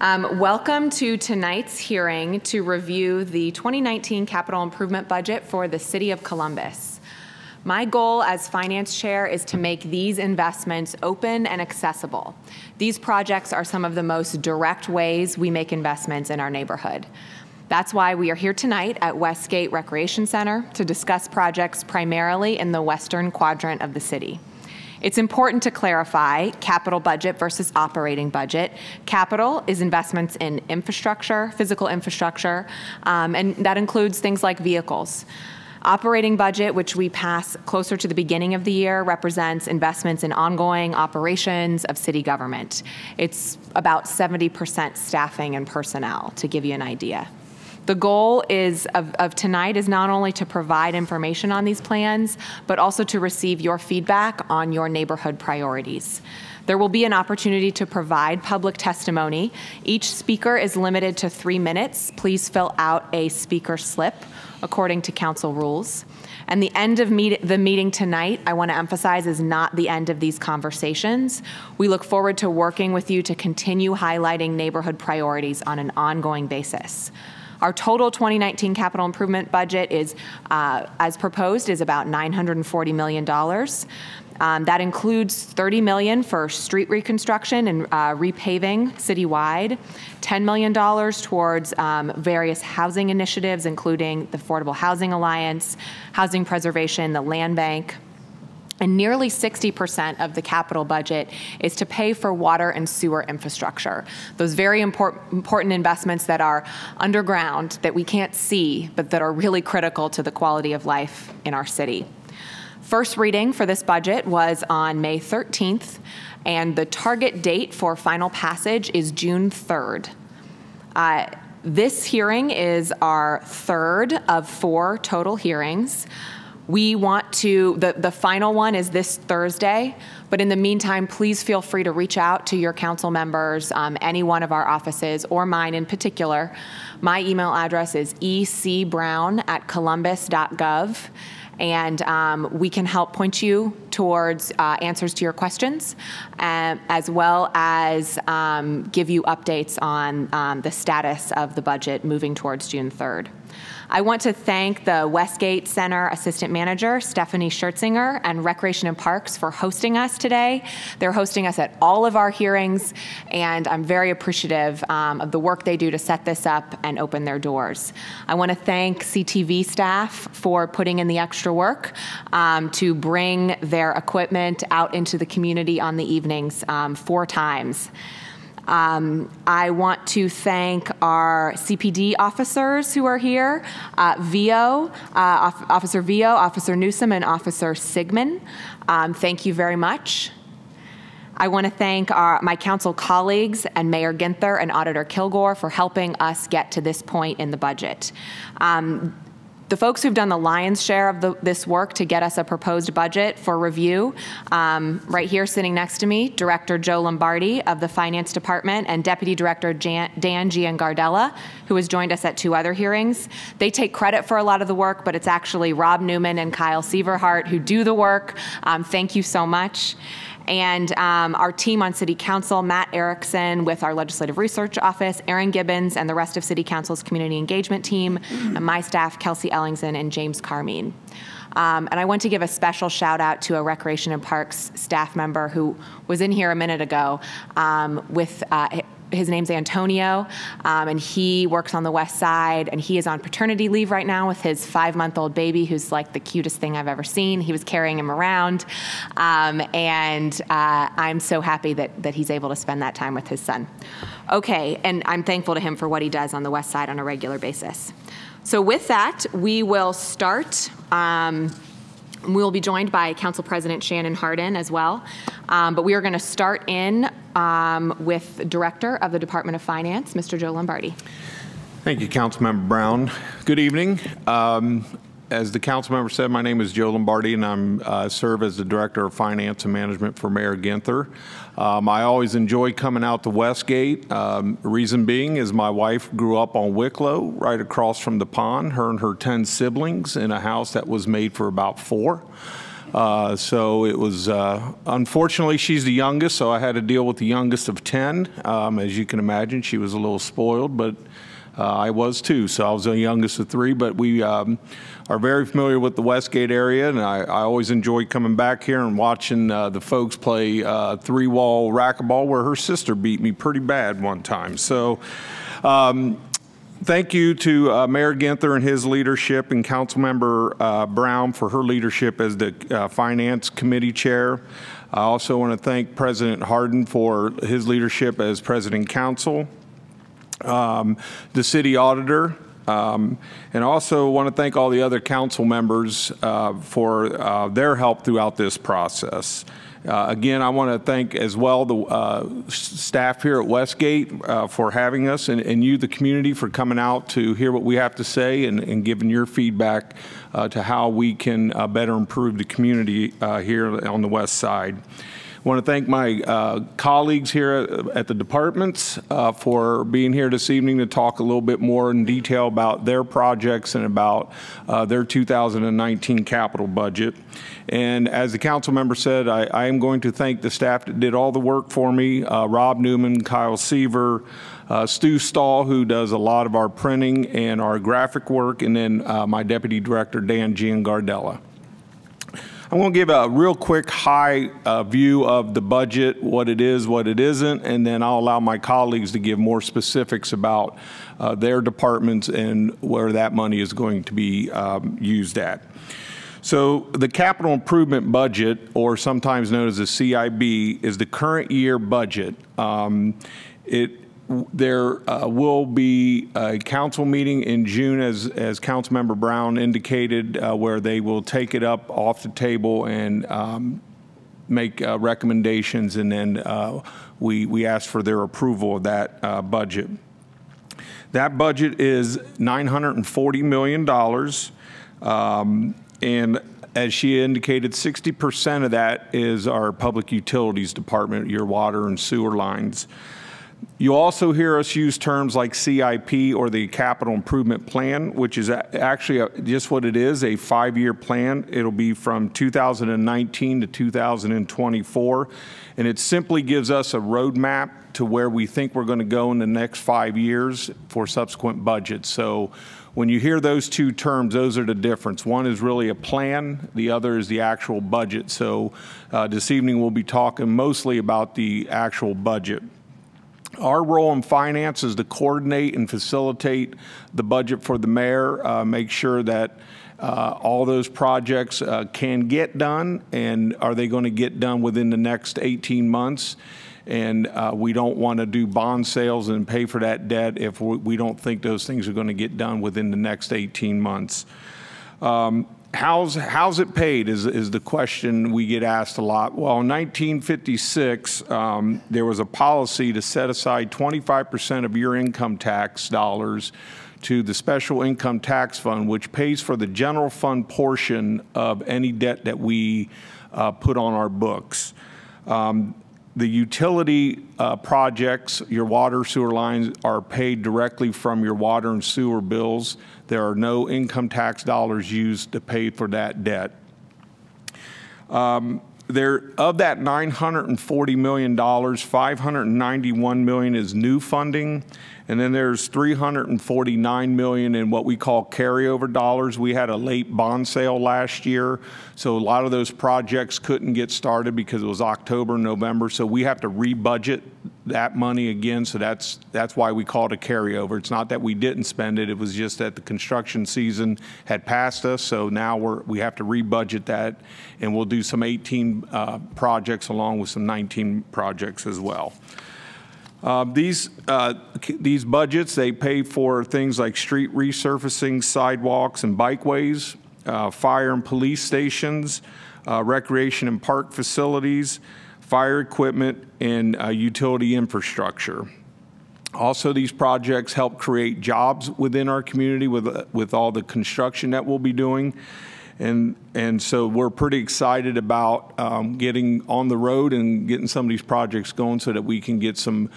Welcome to tonight's hearing to review the 2019 capital improvement budget for the City of Columbus. My goal as Finance Chair is to make these investments open and accessible. These projects are some of the most direct ways we make investments in our neighborhood. That's why we are here tonight at Westgate Recreation Center to discuss projects primarily in the western quadrant of the city. It's important to clarify capital budget versus operating budget. Capital is investments in infrastructure, physical infrastructure, and that includes things like vehicles. Operating budget, which we pass closer to the beginning of the year, represents investments in ongoing operations of city government. It's about 70% staffing and personnel, to give you an idea. The goal of tonight is not only to provide information on these plans, but also to receive your feedback on your neighborhood priorities. There will be an opportunity to provide public testimony. Each speaker is limited to 3 minutes. Please fill out a speaker slip according to council rules. And the end of the meeting tonight, I want to emphasize, is not the end of these conversations. We look forward to working with you to continue highlighting neighborhood priorities on an ongoing basis. Our total 2019 capital improvement budget is, as proposed, is about $940 million. That includes $30 million for street reconstruction and repaving citywide, $10 million towards various housing initiatives, including the Affordable Housing Alliance, housing preservation, the land bank. And nearly 60% of the capital budget is to pay for water and sewer infrastructure. Those very important investments that are underground, that we can't see, but that are really critical to the quality of life in our city. First reading for this budget was on May 13th, and the target date for final passage is June 3rd. This hearing is our third of 4 total hearings. We want to, the final one is this Thursday, but in the meantime, please feel free to reach out to your council members, any one of our offices, or mine in particular. My email address is ecbrown@columbus.gov, and we can help point you towards answers to your questions, as well as give you updates on the status of the budget moving towards June 3rd. I want to thank the Westgate Center Assistant Manager, Stephanie Schertzinger, and Recreation and Parks for hosting us today. They're hosting us at all of our hearings, and I'm very appreciative of the work they do to set this up and open their doors. I want to thank CTV staff for putting in the extra work to bring their equipment out into the community on the evenings 4 times. I want to thank our CPD officers who are here, Officer Vio, Officer Newsom, and Officer Sigmund. Thank you very much. I want to thank my council colleagues and Mayor Ginther and Auditor Kilgore for helping us get to this point in the budget. The folks who've done the lion's share of this work to get us a proposed budget for review, right here sitting next to me, Director Joe Lombardi of the Finance Department and Deputy Director Dan Giangardella, who has joined us at 2 other hearings. They take credit for a lot of the work, but it's actually Rob Newman and Kyle Sieverhart who do the work. Thank you so much. And our team on City Council, Matt Erickson with our Legislative Research Office, Aaron Gibbons, and the rest of City Council's Community Engagement team, and my staff, Kelsey Ellingson and James Carmine. And I want to give a special shout out to a Recreation and Parks staff member who was in here a minute ago with his name's Antonio, and he works on the west side, and he is on paternity leave right now with his 5-month-old baby, who's like the cutest thing I've ever seen. He was carrying him around, and I'm so happy that he's able to spend that time with his son. Okay, and I'm thankful to him for what he does on the west side on a regular basis. So with that, we will start. We'll be joined by Council President Shannon Hardin as well. But we are going to start in with Director of the Department of Finance, Mr. Joe Lombardi. Thank you, Councilmember Brown. Good evening. As the council member said, my name is Joe Lombardi, and I serve as the Director of Finance and Management for Mayor Ginther. I always enjoy coming out to Westgate. Reason being is my wife grew up on Wicklow, right across from the pond, her and her 10 siblings in a house that was made for about 4. So it was, unfortunately, she's the youngest, so I had to deal with the youngest of 10. As you can imagine, she was a little spoiled, but I was too. So I was the youngest of 3, but we are very familiar with the Westgate area, and I always enjoy coming back here and watching the folks play 3-wall racquetball, where her sister beat me pretty bad one time. So thank you to Mayor Ginther and his leadership, and Councilmember Brown for her leadership as the Finance Committee Chair. I also want to thank President Hardin for his leadership as President Council, the City Auditor, and also want to thank all the other council members for their help throughout this process. Again, I want to thank as well the staff here at Westgate for having us, and you, the community, for coming out to hear what we have to say and giving your feedback to how we can better improve the community here on the west side. I want to thank my colleagues here at the departments for being here this evening to talk a little bit more in detail about their projects and about their 2019 capital budget. And as the council member said, I am going to thank the staff that did all the work for me, Rob Newman, Kyle Seaver, Stu Stahl, who does a lot of our printing and our graphic work, and then my Deputy Director, Dan Giangardella. I'm going to give a real quick high view of the budget, what it is, what it isn't, and then I'll allow my colleagues to give more specifics about their departments and where that money is going to be used at. So the capital improvement budget, or sometimes known as the CIB, is the current year budget. There will be a council meeting in June, as Councilmember Brown indicated, where they will take it up off the table and make recommendations, and then we ask for their approval of that budget. That budget is $940 million, and as she indicated, 60% of that is our public utilities department, your water and sewer lines. You also hear us use terms like CIP, or the Capital Improvement Plan, which is actually just what it is, a 5-year plan. It'll be from 2019 to 2024, and it simply gives us a roadmap to where we think we're going to go in the next 5 years for subsequent budgets. So when you hear those two terms, those are the difference. One is really a plan, the other is the actual budget. So this evening we'll be talking mostly about the actual budget. Our role in finance is to coordinate and facilitate the budget for the mayor, make sure that all those projects can get done, and are they going to get done within the next 18 months. And we don't want to do bond sales and pay for that debt if we don't think those things are going to get done within the next 18 months. How's it paid is the question we get asked a lot. Well, in 1956, there was a policy to set aside 25% of your income tax dollars to the Special Income Tax Fund, which pays for the general fund portion of any debt that we put on our books. The utility projects, your water sewer lines, are paid directly from your water and sewer bills. There are no income tax dollars used to pay for that debt. Of that $940 million, $591 million is new funding, and then there's $349 million in what we call carryover dollars. We had a late bond sale last year, so a lot of those projects couldn't get started because it was October, November, so we have to re-budget that money again, so that's why we call it a carryover. It's not that we didn't spend it, it was just that the construction season had passed us, so now we have to re-budget that, and we'll do some 18 projects along with some 19 projects as well. These budgets, they pay for things like street resurfacing, sidewalks and bikeways, fire and police stations, recreation and park facilities, fire equipment, and utility infrastructure. Also, these projects help create jobs within our community with all the construction that we'll be doing. And so we're pretty excited about getting on the road and getting some of these projects going so that we can get some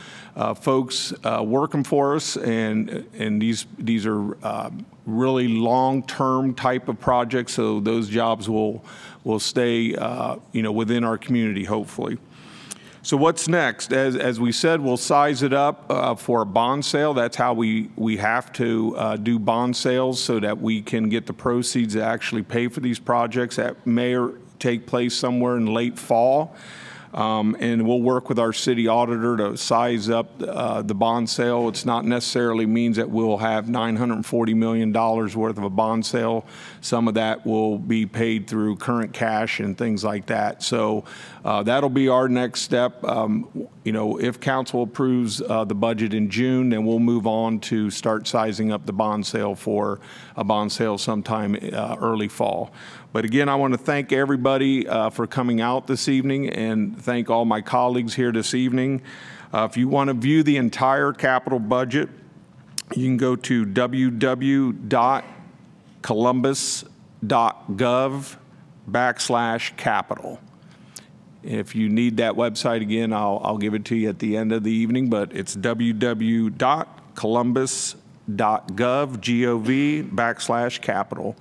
folks working for us. And these are really long-term type of projects, so those jobs will stay within our community, hopefully. So what's next? As we said, we'll size it up for a bond sale. That's how we have to do bond sales so that we can get the proceeds to actually pay for these projects. That may take place somewhere in late fall. And we'll work with our city auditor to size up the bond sale. It's not necessarily means that we'll have $940 million worth of a bond sale. Some of that will be paid through current cash and things like that. So that'll be our next step. If council approves the budget in June, then we'll move on to start sizing up the bond sale for a bond sale sometime early fall. But again, I want to thank everybody for coming out this evening and thank all my colleagues here this evening. If you want to view the entire capital budget, you can go to www.columbus.gov/capital. If you need that website again, I'll give it to you at the end of the evening, but it's www.columbus.gov/capital.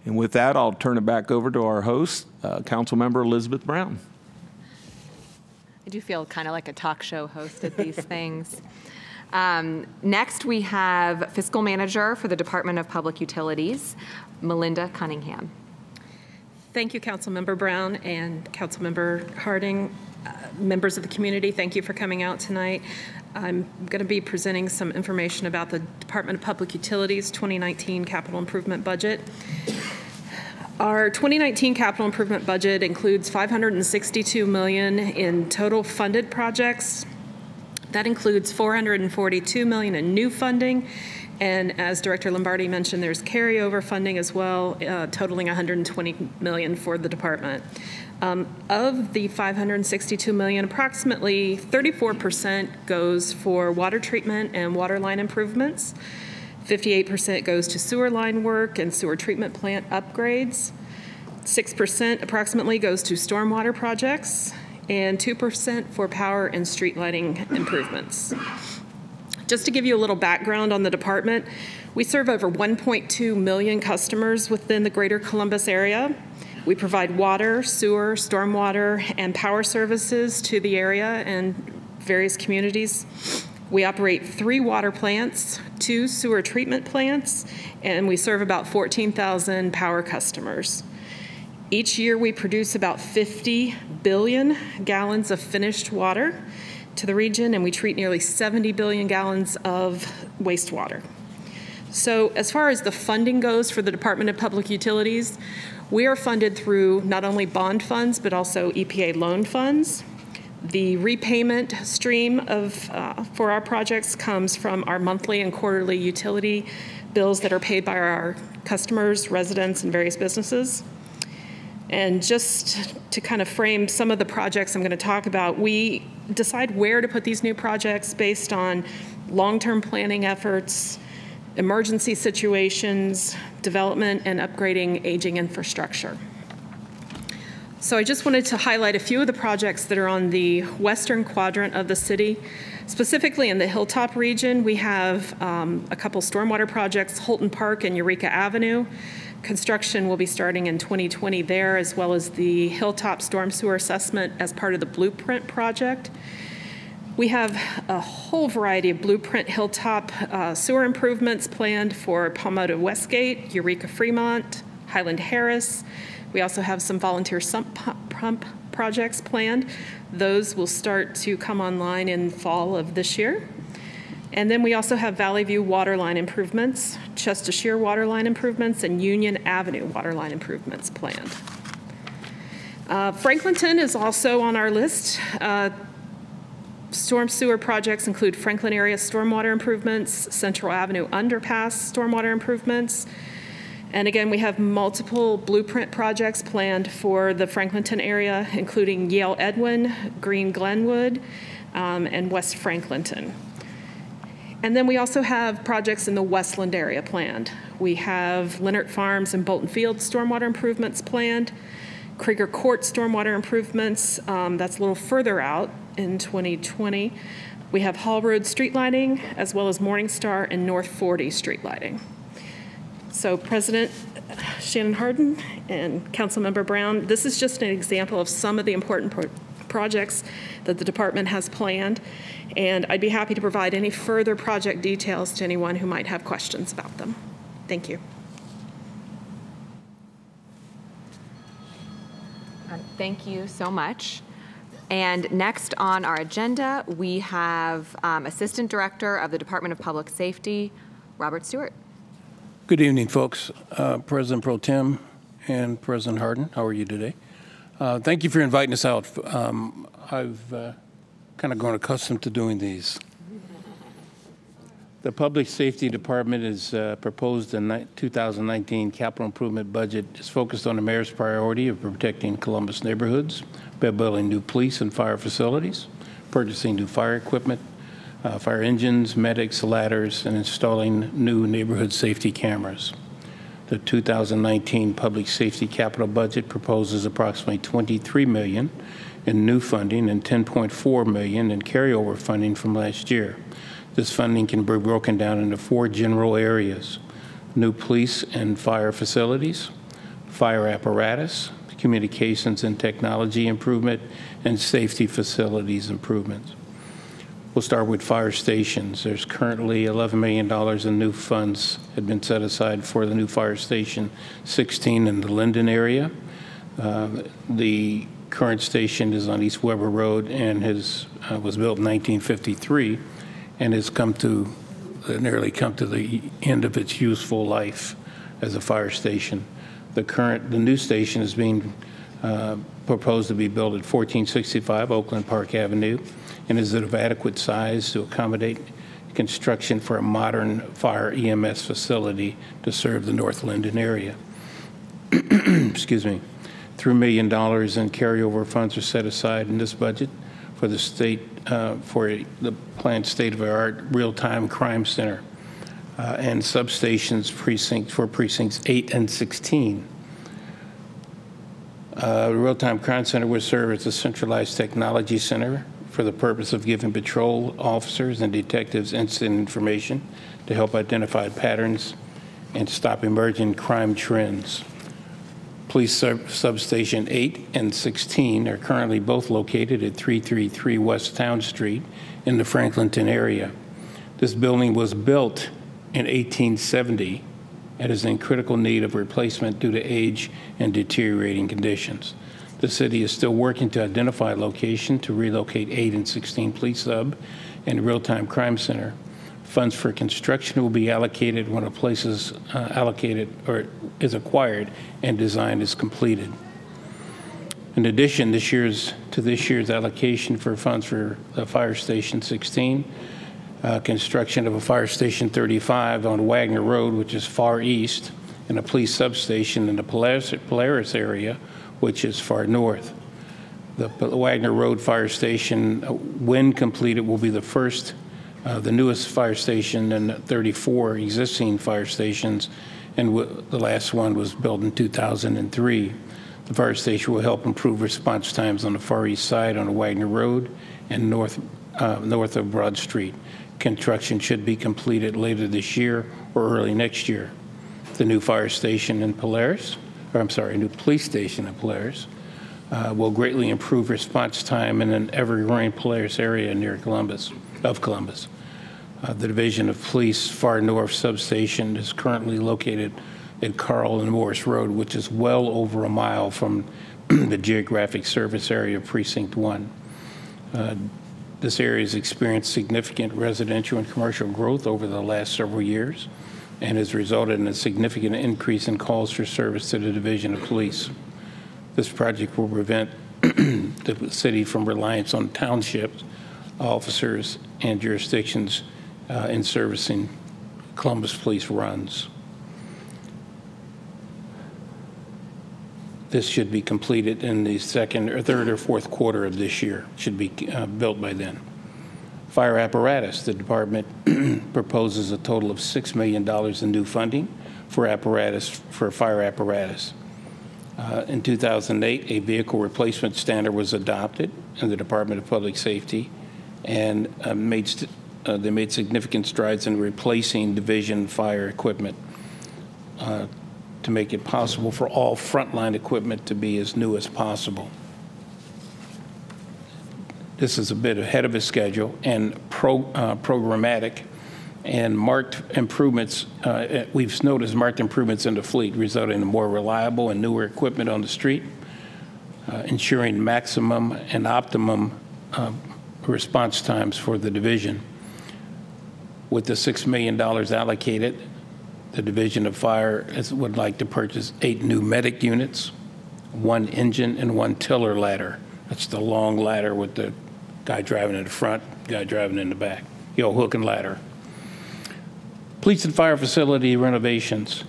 And with that, I'll turn it back over to our host, Councilmember Elizabeth Brown. I do feel kind of like a talk show host at these things. Next, we have Fiscal Manager for the Department of Public Utilities, Melinda Cunningham. Thank you, Councilmember Brown and Councilmember Hardin. Members of the community, thank you for coming out tonight. I'm going to be presenting some information about the Department of Public Utilities 2019 capital improvement budget. Our 2019 capital improvement budget includes $562 million in total funded projects. That includes $442 million in new funding. And as Director Lombardi mentioned, there's carryover funding as well, totaling $120 million for the department. Of the $562 million, approximately 34% goes for water treatment and water line improvements. 58% goes to sewer line work and sewer treatment plant upgrades. 6% approximately goes to stormwater projects, and 2% for power and street lighting improvements. Just to give you a little background on the department, we serve over 1.2 million customers within the greater Columbus area. We provide water, sewer, stormwater, and power services to the area and various communities. We operate 3 water plants, 2 sewer treatment plants, and we serve about 14,000 power customers. Each year we produce about 50 billion gallons of finished water to the region, and we treat nearly 70 billion gallons of wastewater. So as far as the funding goes for the Department of Public Utilities, we are funded through not only bond funds, but also EPA loan funds. The repayment stream for our projects comes from our monthly and quarterly utility bills that are paid by our customers, residents, and various businesses. And just to kind of frame some of the projects I'm going to talk about, we decide where to put these new projects based on long-term planning efforts, emergency situations, development, and upgrading aging infrastructure. So I just wanted to highlight a few of the projects that are on the western quadrant of the city. Specifically in the Hilltop region, we have a couple stormwater projects, Holton Park and Eureka Avenue. Construction will be starting in 2020 there, as well as the Hilltop Storm Sewer Assessment as part of the Blueprint project. We have a whole variety of Blueprint Hilltop sewer improvements planned for Palmetto Westgate, Eureka Fremont, Highland Harris. We also have some volunteer sump pump projects planned. Those will start to come online in fall of this year. And then we also have Valley View waterline improvements, Chestershire waterline improvements, and Union Avenue waterline improvements planned. Franklinton is also on our list. Storm sewer projects include Franklin area stormwater improvements, Central Avenue underpass stormwater improvements. And again, we have multiple Blueprint projects planned for the Franklinton area, including Yale Edwin, Green Glenwood, and West Franklinton. And then we also have projects in the Westland area planned. We have Leonard Farms and Bolton Field stormwater improvements planned, Krieger Court stormwater improvements, that's a little further out in 2020. We have Hall Road street lighting, as well as Morningstar and North 40 street lighting. So President Shannon Hardin and Councilmember Brown, this is just an example of some of the important projects that the department has planned, and I'd be happy to provide any further project details to anyone who might have questions about them. Thank you. Thank you so much. And next on our agenda, we have Assistant Director of the Department of Public Safety, Robert Stewart. Good evening, folks. President Pro Tem and President Hardin, how are you today? Thank you for inviting us out. I've kind of grown accustomed to doing these. The Public Safety Department is proposed in 2019 capital improvement budget is focused on the mayor's priority of protecting Columbus neighborhoods by building new police and fire facilities, purchasing new fire equipment, fire engines, medics, ladders, and installing new neighborhood safety cameras. The 2019 Public Safety Capital Budget proposes approximately $23 million in new funding and $10.4 million in carryover funding from last year. This funding can be broken down into 4 general areas: new police and fire facilities, fire apparatus, communications and technology improvement, and safety facilities improvements. We'll start with fire stations. There's currently $11 million in new funds had been set aside for the new fire station 16 in the Linden area. The current station is on East Weber Road and was built in 1953 and has nearly come to the end of its useful life as a fire station. The new station is being proposed to be built at 1465 Oakland Park Avenue and is of adequate size to accommodate construction for a modern fire EMS facility to serve the North Linden area. Excuse me. $3 million in carryover funds are set aside in this budget for the state, for the planned state-of-the-art real-time crime center and substations for precincts 8 and 16. The real-time crime center will serve as a centralized technology center for the purpose of giving patrol officers and detectives instant information to help identify patterns and stop emerging crime trends. Police Substation 8 and 16 are currently both located at 333 West Town Street in the Franklinton area. This building was built in 1870 and is in critical need of replacement due to age and deteriorating conditions. The city is still working to identify a location to relocate 8 and 16 Police Sub and Real-Time Crime Center. Funds for construction will be allocated when a place is allocated or is acquired and design is completed. In addition, this year's allocation for funds for Fire Station 16, construction of a Fire Station 35 on Wagner Road, which is far east, and a police substation in the Polaris area, which is far north. The Wagner Road Fire Station, when completed, will be the newest fire station in 34 existing fire stations, and the last one was built in 2003. The fire station will help improve response times on the far east side on the Wagner Road and north of Broad Street. Construction should be completed later this year or early next year. The new fire station in Polaris, new police station in Polaris, will greatly improve response time in an ever-growing Polaris area near Columbus. The Division of Police Far North Substation is currently located at Carl and Morris Road, which is well over a mile from the geographic service area of Precinct 1. This area has experienced significant residential and commercial growth over the last several years and has resulted in a significant increase in calls for service to the Division of Police. This project will prevent the city from reliance on townships, officers, and jurisdictions in servicing Columbus Police runs. This should be completed in the third or fourth quarter of this year. Should be built by then. Fire apparatus. The department proposes a total of $6 million in new funding for fire apparatus. In 2008, a vehicle replacement standard was adopted in the Department of Public Safety, and they made significant strides in replacing division fire equipment to make it possible for all frontline equipment to be as new as possible. This is a bit ahead of its schedule and programmatic, and marked improvements. We've noticed marked improvements in the fleet, resulting in more reliable and newer equipment on the street, ensuring maximum and optimum response times for the division. With the $6 million allocated, the Division of Fire would like to purchase 8 new medic units, 1 engine, and 1 tiller ladder. That's the long ladder with the guy driving in the front, guy driving in the back, hook and ladder. Police and fire facility renovations.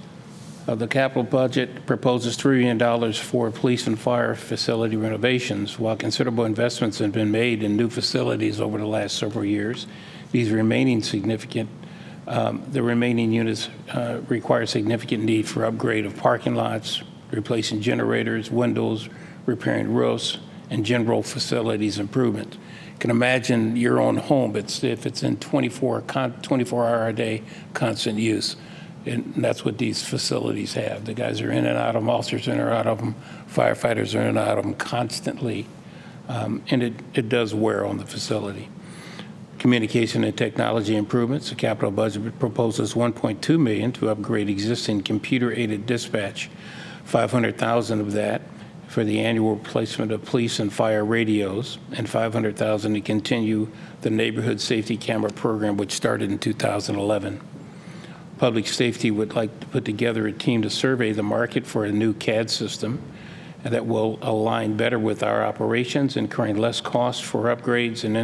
The capital budget proposes $3 million for police and fire facility renovations. While considerable investments have been made in new facilities over the last several years, the remaining units require significant need for upgrade of parking lots, replacing generators, windows, repairing roofs, and general facilities improvement. You can imagine your own home if it's in 24-hour-a-day constant use. And that's what these facilities have. The guys are in and out of them, officers are in and out of them, firefighters are in and out of them constantly. And it does wear on the facility. Communication and technology improvements. The capital budget proposes $1.2 million to upgrade existing computer-aided dispatch, $500,000 of that for the annual replacement of police and fire radios, and $500,000 to continue the neighborhood safety camera program, which started in 2011. Public Safety would like to put together a team to survey the market for a new CAD system that will align better with our operations, incurring less cost for upgrades and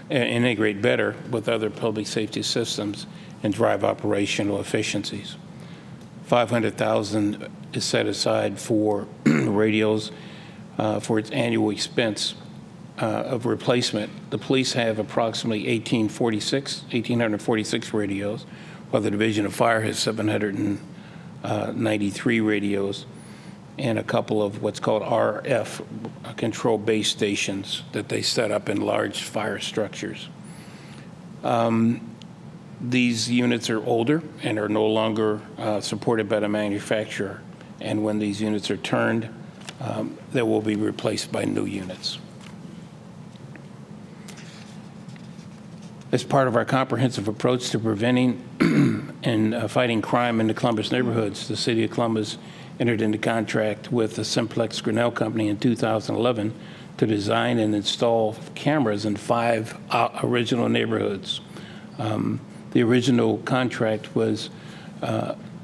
integrate better with other public safety systems and drive operational efficiencies. $500,000 is set aside for radios for its annual expense of replacement. The police have approximately 1,846 radios, while the Division of Fire has 793 radios and a couple of what's called RF control base stations that they set up in large fire structures. These units are older and are no longer supported by the manufacturer. And when these units are turned, they will be replaced by new units. As part of our comprehensive approach to preventing and fighting crime in the Columbus neighborhoods, the City of Columbus entered into contract with the Simplex Grinnell Company in 2011 to design and install cameras in 5 original neighborhoods. The original contract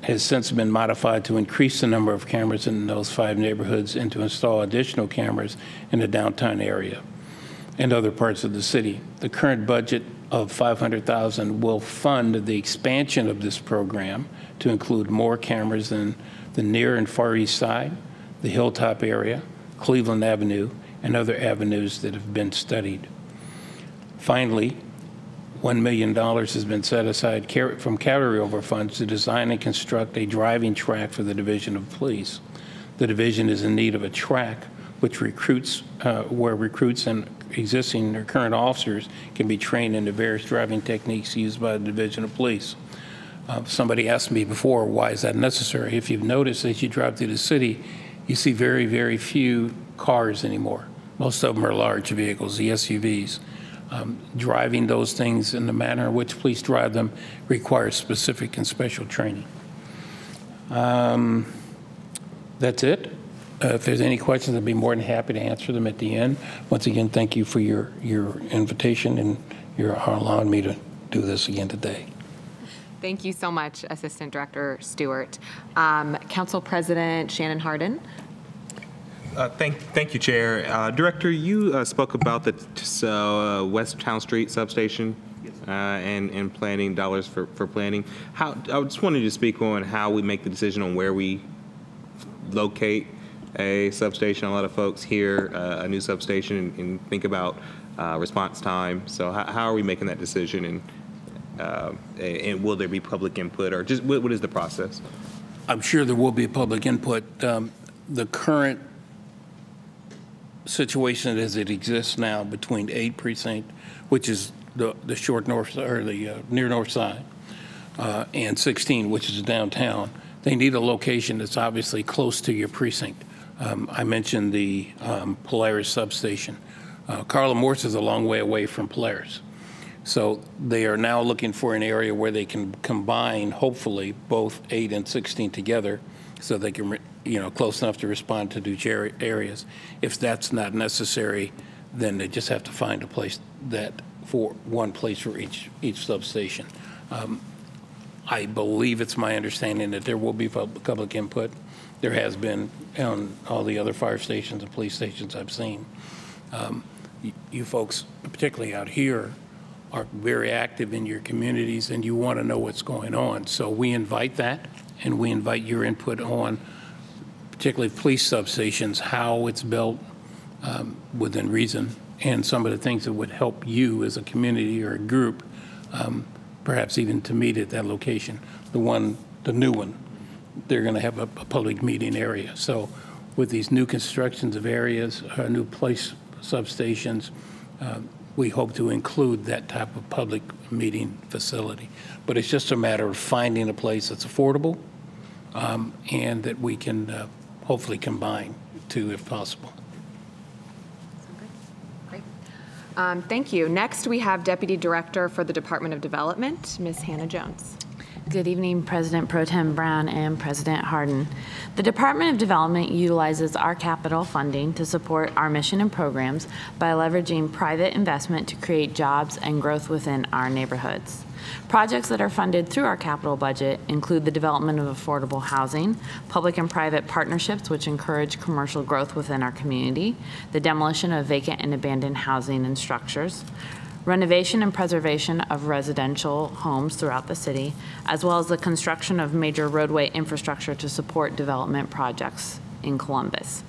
has since been modified to increase the number of cameras in those 5 neighborhoods and to install additional cameras in the downtown area and other parts of the city. The current budget of $500,000 will fund the expansion of this program to include more cameras in the near and far east side, the Hilltop area, Cleveland Avenue, and other avenues that have been studied. Finally, $1 million has been set aside from carryover funds to design and construct a driving track for the Division of Police. The division is in need of a track which where recruits and existing or current officers can be trained in the various driving techniques used by the Division of Police. Somebody asked me before, why is that necessary? If you've noticed as you drive through the city, you see very, very few cars anymore. Most of them are large vehicles, the SUVs. Driving those things in the manner in which police drive them requires specific and special training. That's it. If there's any questions, I'd be more than happy to answer them at the end. Once again, thank you for your invitation and your allowing me to do this again today. Thank you so much, Assistant Director Stewart. Council President Shannon Hardin. Thank you, Chair. Director, you spoke about the West Town Street substation and planning dollars for planning. I just wanted you to speak on how we make the decision on where we locate a substation. A lot of folks hear a new substation and think about response time. So how are we making that decision, and will there be public input, or just what is the process? I'm sure there will be public input. The current situation as it exists now between 8 precinct, which is the short north, or the near north side, and 16, which is downtown, they need a location that's obviously close to your precinct. I mentioned the Polaris substation. Carla Morse is a long way away from Polaris. So they are now looking for an area where they can combine, hopefully, both 8 and 16 together, so they can, close enough to respond to each areas. If that's not necessary, then they just have to find a place one place for each substation. I believe it's my understanding that there will be public input. There has been on all the other fire stations and police stations I've seen. You folks, particularly out here, are very active in your communities, and you want to know what's going on. So we invite that, and we invite your input on, particularly police substations, how it's built within reason, and some of the things that would help you as a community or a group, perhaps even to meet at that location. The new one, they're going to have a public meeting area. So with these new constructions of areas, new police substations, we hope to include that type of public meeting facility. But it's just a matter of finding a place that's affordable and that we can hopefully combine two if possible. Great. Thank you. Next, we have Deputy Director for the Department of Development, Ms. Hannah Jones. Good evening, President Pro Tem Brown and President Hardin. The Department of Development utilizes our capital funding to support our mission and programs by leveraging private investment to create jobs and growth within our neighborhoods. Projects that are funded through our capital budget include the development of affordable housing, public and private partnerships which encourage commercial growth within our community, the demolition of vacant and abandoned housing and structures, renovation and preservation of residential homes throughout the city, as well as the construction of major roadway infrastructure to support development projects in Columbus.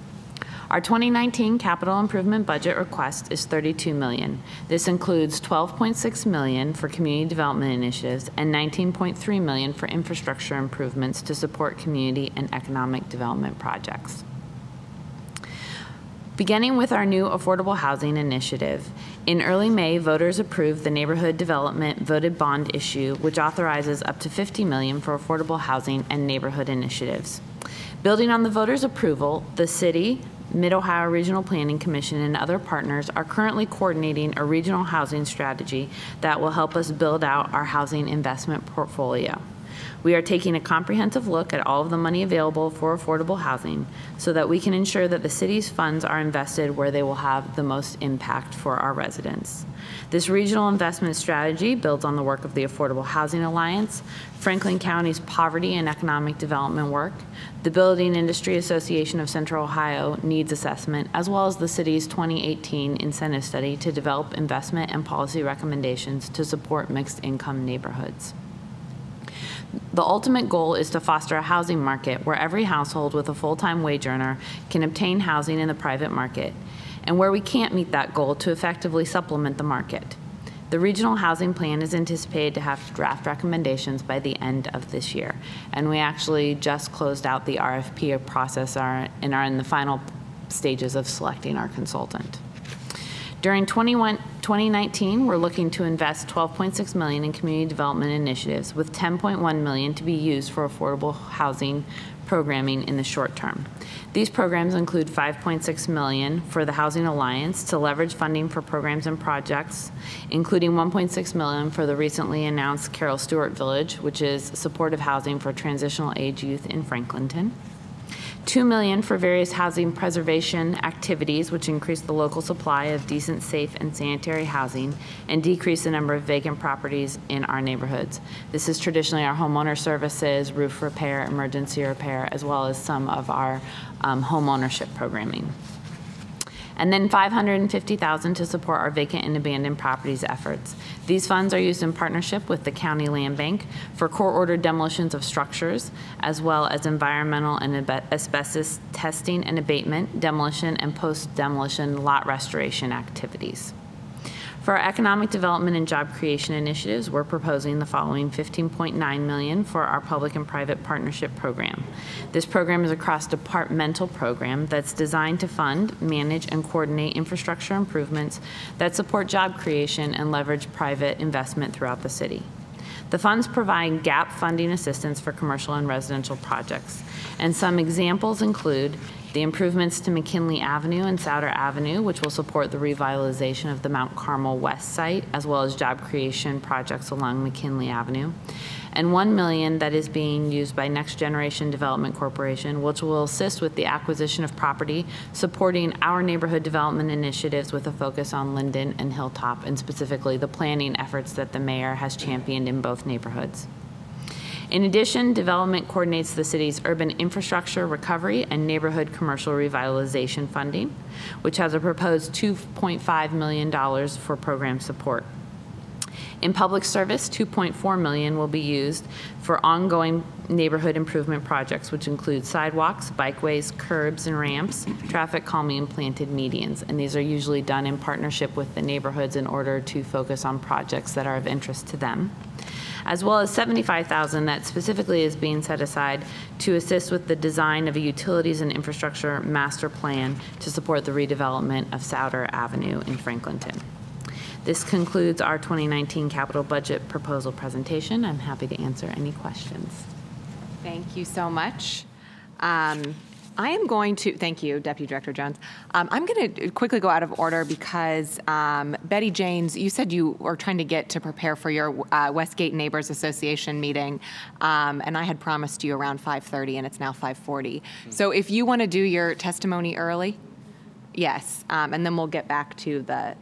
Our 2019 capital improvement budget request is $32 million. This includes $12.6 million for community development initiatives and $19.3 million for infrastructure improvements to support community and economic development projects. Beginning with our new affordable housing initiative, in early May, voters approved the Neighborhood Development Voted Bond Issue, which authorizes up to $50 million for affordable housing and neighborhood initiatives. Building on the voters' approval, the city, Mid-Ohio Regional Planning Commission, and other partners are currently coordinating a regional housing strategy that will help us build out our housing investment portfolio. We are taking a comprehensive look at all of the money available for affordable housing so that we can ensure that the city's funds are invested where they will have the most impact for our residents. This regional investment strategy builds on the work of the Affordable Housing Alliance, Franklin County's Poverty and Economic Development work, the Building Industry Association of Central Ohio Needs Assessment, as well as the city's 2018 incentive study to develop investment and policy recommendations to support mixed income neighborhoods. The ultimate goal is to foster a housing market where every household with a full-time wage earner can obtain housing in the private market, and where we can't meet that goal, to effectively supplement the market. The regional housing plan is anticipated to have draft recommendations by the end of this year, and we actually just closed out the RFP process and are in the final stages of selecting our consultant. During 2019, we're looking to invest $12.6 million in community development initiatives, with $10.1 million to be used for affordable housing programming in the short term. These programs include $5.6 million for the Housing Alliance to leverage funding for programs and projects, including $1.6 million for the recently announced Carol Stewart Village, which is supportive housing for transitional age youth in Franklinton. $2 million for various housing preservation activities, which increase the local supply of decent, safe, and sanitary housing and decrease the number of vacant properties in our neighborhoods. This is traditionally our homeowner services, roof repair, emergency repair, as well as some of our home ownership programming. And then $550,000 to support our vacant and abandoned properties efforts. These funds are used in partnership with the County Land Bank for court-ordered demolitions of structures, as well as environmental and asbestos testing and abatement, demolition, and post-demolition lot restoration activities. For our economic development and job creation initiatives, we're proposing the following $15.9 million for our public and private partnership program. This program is a cross-departmental program that's designed to fund, manage, and coordinate infrastructure improvements that support job creation and leverage private investment throughout the city. The funds provide gap funding assistance for commercial and residential projects, and some examples include the improvements to McKinley Avenue and Souder Avenue, which will support the revitalization of the Mount Carmel West site, as well as job creation projects along McKinley Avenue, and $1 million that is being used by Next Generation Development Corporation, which will assist with the acquisition of property, supporting our neighborhood development initiatives with a focus on Linden and Hilltop, and specifically the planning efforts that the mayor has championed in both neighborhoods. In addition, development coordinates the city's urban infrastructure recovery and neighborhood commercial revitalization funding, which has a proposed $2.5 million for program support. In public service, $2.4 million will be used for ongoing neighborhood improvement projects, which include sidewalks, bikeways, curbs and ramps, traffic calming, and planted medians. And these are usually done in partnership with the neighborhoods in order to focus on projects that are of interest to them, as well as $75,000 that specifically is being set aside to assist with the design of a utilities and infrastructure master plan to support the redevelopment of Souder Avenue in Franklinton. This concludes our 2019 capital budget proposal presentation. I'm happy to answer any questions. Thank you so much. I am going to, thank you, Deputy Director Jones. I'm going to quickly go out of order because Betty Janes, you said you were trying to get to prepare for your Westgate Neighbors Association meeting, and I had promised you around 5:30, and it's now 5:40. So if you want to do your testimony early, yes, and then we'll get back to the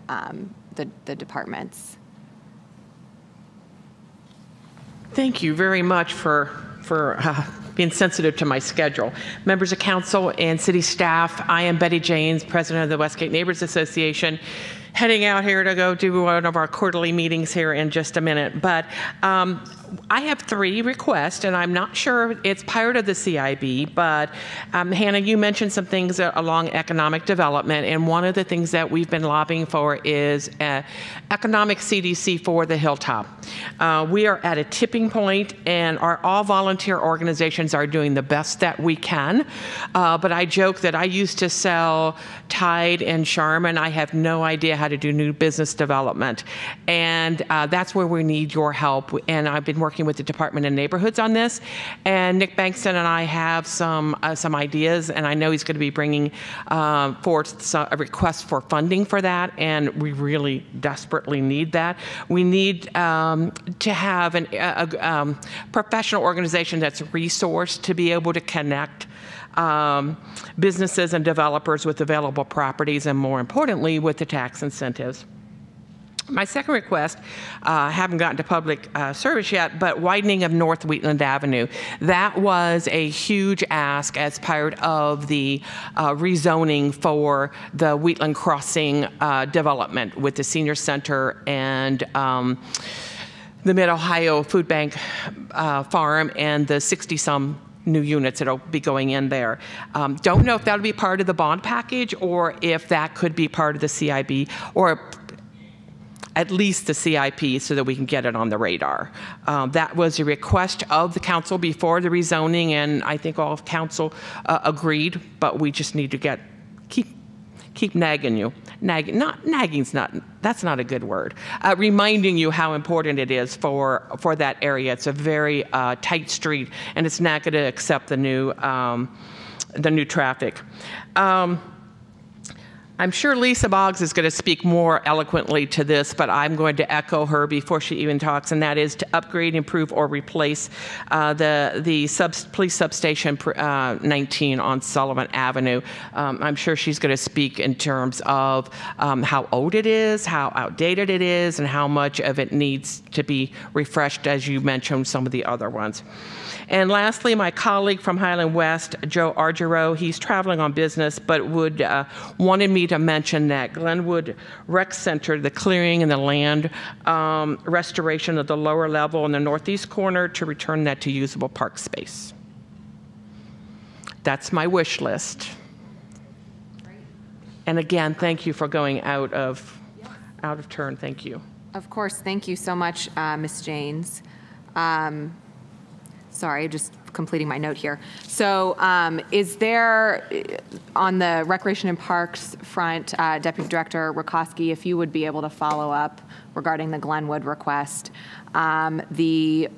departments. Thank you very much for being sensitive to my schedule. Members of council and city staff, I am Betty Janes, president of the Westgate Neighbors Association, heading out here to go do one of our quarterly meetings here in just a minute. But I have 3 requests, and I'm not sure it's part of the CIB, but Hannah, you mentioned some things along economic development, and one of the things that we've been lobbying for is economic CDC for the Hilltop. We are at a tipping point, and our all-volunteer organizations are doing the best that we can, but I joke that I used to sell Tide and Charmin. I have no idea how to do new business development, and that's where we need your help, and I've been working with the Department of Neighborhoods on this, and Nick Bankston and I have some ideas, and I know he's going to be bringing forth a request for funding for that, and we really desperately need that. We need to have a professional organization that's resourced to be able to connect businesses and developers with available properties, and more importantly, with the tax incentives. My second request, haven't gotten to public service yet, but widening of North Wheatland Avenue. That was a huge ask as part of the rezoning for the Wheatland Crossing development with the senior center and the Mid-Ohio Food Bank farm and the 60-some new units that'll be going in there. Don't know if that'll be part of the bond package or if that could be part of the CIB or at least the CIP so that we can get it on the radar. That was a request of the council before the rezoning, and I think all of council agreed, but we just need to keep nagging you. That's not a good word. Reminding you how important it is for that area. It's a very tight street, and it's not going to accept the new traffic. I'm sure Lisa Boggs is going to speak more eloquently to this, but I'm going to echo her before she even talks, and that is to upgrade, improve, or replace the police substation 19 on Sullivan Avenue. I'm sure she's going to speak in terms of how old it is, how outdated it is, and how much of it needs to be refreshed, as you mentioned some of the other ones. And lastly, my colleague from Highland West, Joe Argero, he's traveling on business, but wanted me to mention that Glenwood Rec Center, the clearing and the land restoration of the lower level in the northeast corner to return that to usable park space. That's my wish list. And again, thank you for going out of out of turn. Thank you. Of course. Thank you so much, Ms. Janes. Sorry, just completing my note here. So is there, on the Recreation and Parks front, Deputy Director Rakoski, if you would be able to follow up regarding the Glenwood request, the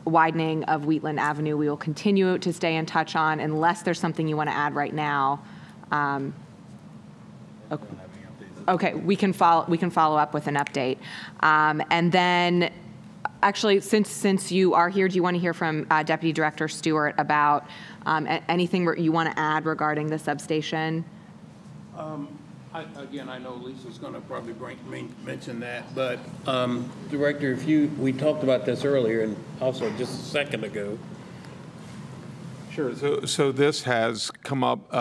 widening of Wheatland Avenue, we will continue to stay in touch on unless there's something you want to add right now. Okay, we can follow up with an update. And then, actually, since you are here, do you want to hear from Deputy Director Stewart about anything you want to add regarding the substation? Again, I know Lisa's going to probably mention that, but Director, we talked about this earlier and also just a second ago. Sure. So this has come up.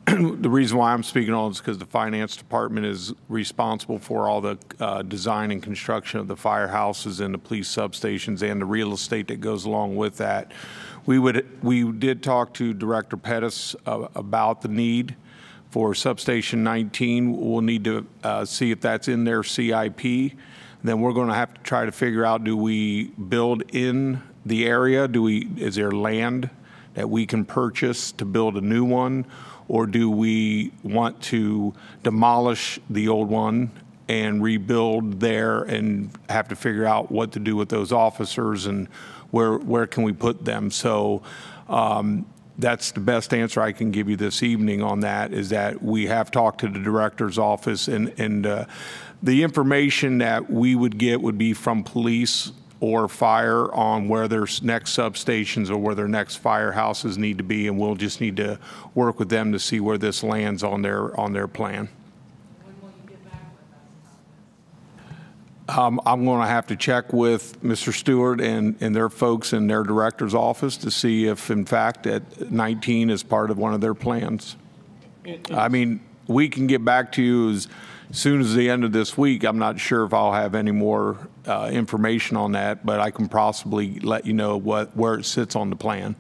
The reason why I'm speaking on it is because the Finance Department is responsible for all the design and construction of the firehouses and the police substations and the real estate that goes along with that. We did talk to Director Pettis about the need for Substation 19. We'll need to see if that's in their CIP. Then we're going to have to try to figure out, do we build in the area? Is there land that we can purchase to build a new one? Or do we want to demolish the old one and rebuild there and have to figure out what to do with those officers and where can we put them? So that's the best answer I can give you this evening on that, is that we have talked to the director's office, and the information that we would get would be from police or fire on where their next substations or where their next firehouses need to be, and we'll just need to work with them to see where this lands on their plan. When will you get back with us? I'm going to have to check with Mr. Stewart and their folks in their director's office to see if, in fact, at 19 is part of one of their plans. I mean, we can get back to you as soon as the end of this week. I'm not sure if I'll have any more information on that, but I can possibly let you know where it sits on the plan.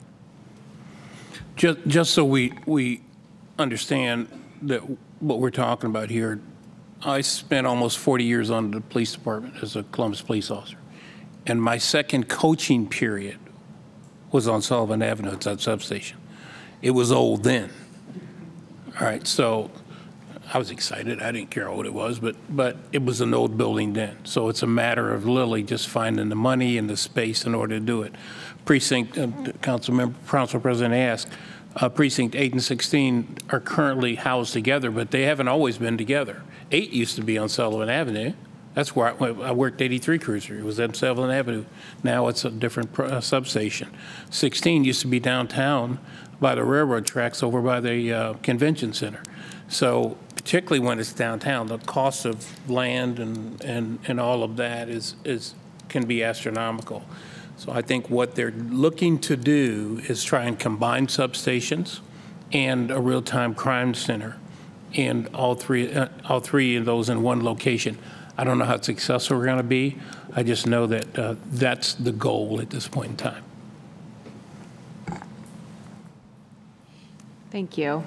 Just so we understand that what we're talking about here, I spent almost 40 years on the police department as a Columbus police officer, and my second coaching period was on Sullivan Avenue at that substation. It was old then. All right, so I was excited. I didn't care how old it was, but it was an old building then. So it's a matter of literally just finding the money and the space in order to do it. Council President asked, Precinct 8 and 16 are currently housed together, but they haven't always been together. 8 used to be on Sullivan Avenue. That's where I worked 83 Cruiser. It was on Sullivan Avenue. Now it's a different substation. 16 used to be downtown by the railroad tracks over by the convention center. So particularly when it's downtown, the cost of land and all of that can be astronomical. So I think what they're looking to do is try and combine substations and a real-time crime center, and all three of those in one location. I don't know how successful we're going to be. I just know that that's the goal at this point in time. Thank you.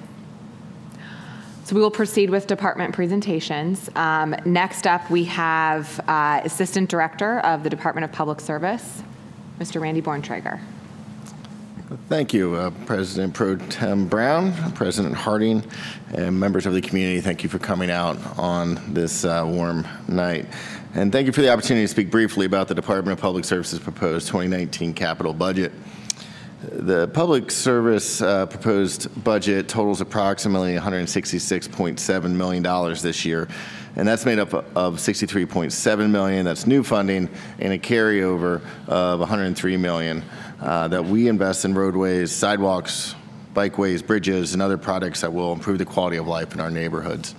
So we will proceed with department presentations. Next up, we have Assistant Director of the Department of Public Service, Mr. Randy Borntrager. Thank you, President Pro Tem Brown, President Hardin, and members of the community. Thank you for coming out on this warm night. And thank you for the opportunity to speak briefly about the Department of Public Service's proposed 2019 capital budget. The Public Service proposed budget totals approximately $166.7 million this year, and that's made up of $63.7 million, that's new funding, and a carryover of $103 million that we invest in roadways, sidewalks, bikeways, bridges, and other projects that will improve the quality of life in our neighborhoods.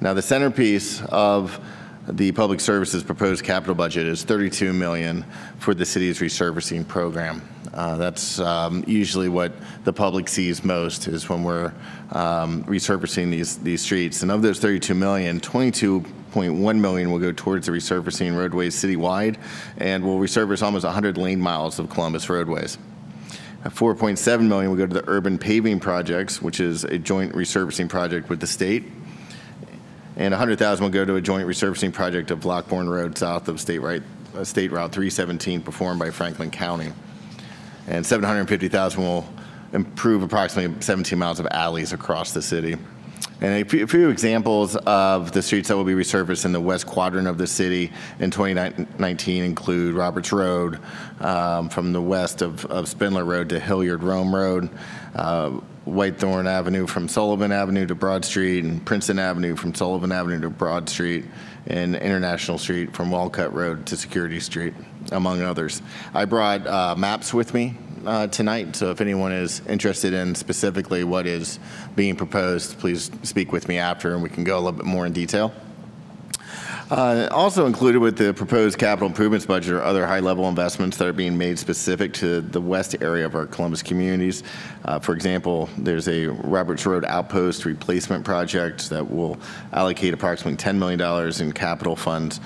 Now, the centerpiece of the Public Service's proposed capital budget is $32 million for the city's resurfacing program. That's usually what the public sees most, is when we're resurfacing these streets. And of those $32 million, $22.1 million will go towards the resurfacing roadways citywide, and will resurface almost 100 lane miles of Columbus roadways. $4.7 million will go to the urban paving projects, which is a joint resurfacing project with the state. and $100,000 will go to a joint resurfacing project of Lockbourne Road south of State Route 317 performed by Franklin County. And $750,000 will improve approximately 17 miles of alleys across the city. And a few examples of the streets that will be resurfaced in the west quadrant of the city in 2019 include Roberts Road, from the west of Spindler Road to Hilliard Rome Road, Whitethorn Avenue from Sullivan Avenue to Broad Street, and Princeton Avenue from Sullivan Avenue to Broad Street, and International Street from Walcott Road to Security Street, among others. I brought maps with me tonight, so if anyone is interested in specifically what is being proposed, please speak with me after and we can go a little bit more in detail. Also included with the proposed capital improvements budget are other high-level investments that are being made specific to the west area of our Columbus communities. For example, there's a Roberts Road Outpost replacement project that will allocate approximately $10 million in capital funds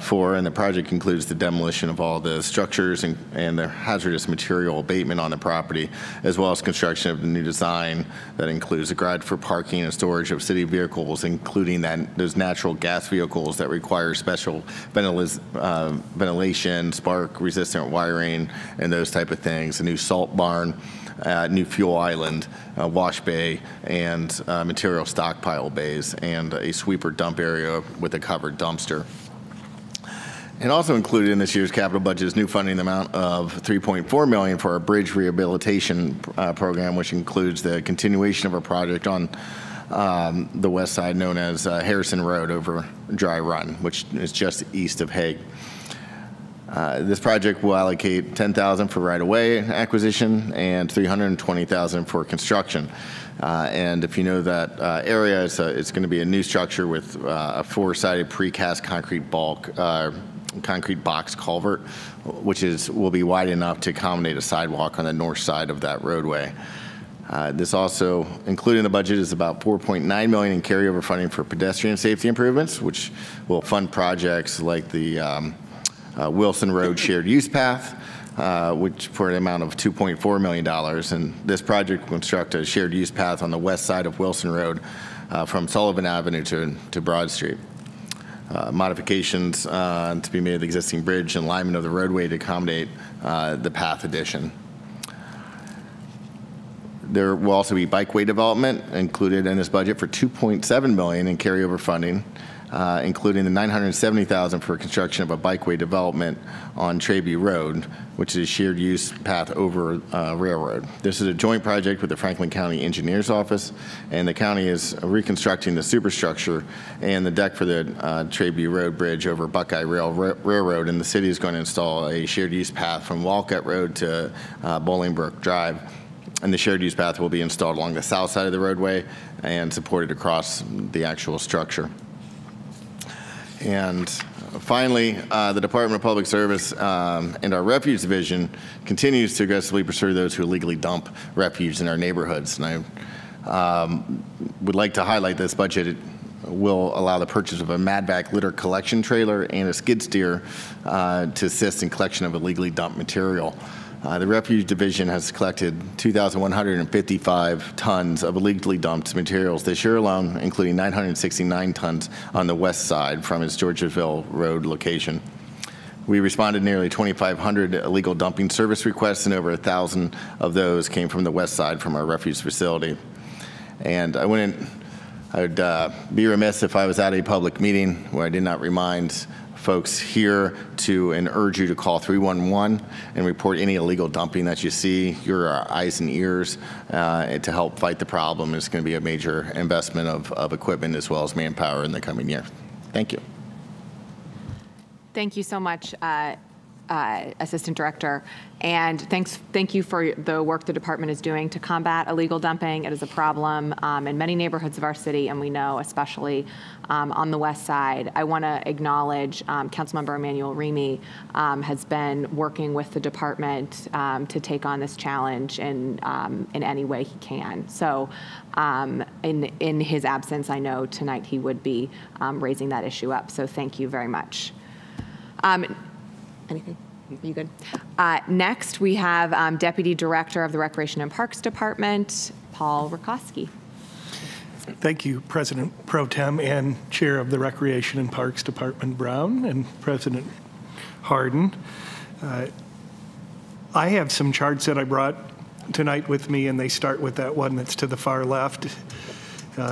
for, and the project includes the demolition of all the structures and the hazardous material abatement on the property, as well as construction of the new design that includes a garage for parking and storage of city vehicles, including those natural gas vehicles that require special ventilation, spark-resistant wiring, and those type of things. A new salt barn, new fuel island, wash bay, and material stockpile bays, and a sweeper dump area with a covered dumpster. And also included in this year's capital budget is new funding amount of $3.4 million for our bridge rehabilitation program, which includes the continuation of a project on the west side known as Harrison Road over Dry Run, which is just east of Hague. This project will allocate $10,000 for right-of-way acquisition and $320,000 for construction. And if you know that area, it's going to be a new structure with a four-sided precast concrete box culvert, which will be wide enough to accommodate a sidewalk on the north side of that roadway. This also included in the budget is about $4.9 million in carryover funding for pedestrian safety improvements, which will fund projects like the Wilson Road shared use path, which for an amount of $2.4 million. And this project will construct a shared use path on the west side of Wilson Road from Sullivan Avenue to Broad Street. Modifications to be made of the existing bridge and alignment of the roadway to accommodate the path addition. There will also be bikeway development included in this budget for $2.7 million in carryover funding, including the $970,000 for construction of a bikeway development on Treby Road, which is a shared use path over railroad. This is a joint project with the Franklin County Engineers Office, and the county is reconstructing the superstructure and the deck for the Treby Road Bridge over Buckeye Railroad, and the city is going to install a shared use path from Walcott Road to Bolingbrook Drive. And the shared use path will be installed along the south side of the roadway and supported across the actual structure. And finally, the Department of Public Service and our Refuge Division continues to aggressively pursue those who illegally dump refuse in our neighborhoods. And I would like to highlight this budget. It will allow the purchase of a Madvac litter collection trailer and a skid steer to assist in collection of illegally dumped material. The Refuge Division has collected 2,155 tons of illegally dumped materials this year alone, including 969 tons on the west side from its Georgiaville Road location. We responded to nearly 2,500 illegal dumping service requests, and over 1,000 of those came from the west side from our refuge facility. And I would be remiss if I was at a public meeting where I did not remind folks here and urge you to call 311 and report any illegal dumping that you see. You're our eyes and ears to help fight the problem. It's going to be a major investment of equipment as well as manpower in the coming year. Thank you. Thank you so much, Assistant Director. And thank you for the work the department is doing to combat illegal dumping. It is a problem in many neighborhoods of our city, and we know especially on the west side. I want to acknowledge Councilmember Emmanuel Remy has been working with the department to take on this challenge in any way he can. So in his absence, I know tonight he would be raising that issue up. So thank you very much. Anything? Are you good? Next, we have Deputy Director of the Recreation and Parks Department, Paul Rakowski. Thank you, President Pro Tem and Chair of the Recreation and Parks Department Brown and President Hardin. I have some charts that I brought tonight with me, and they start with that one that's to the far left,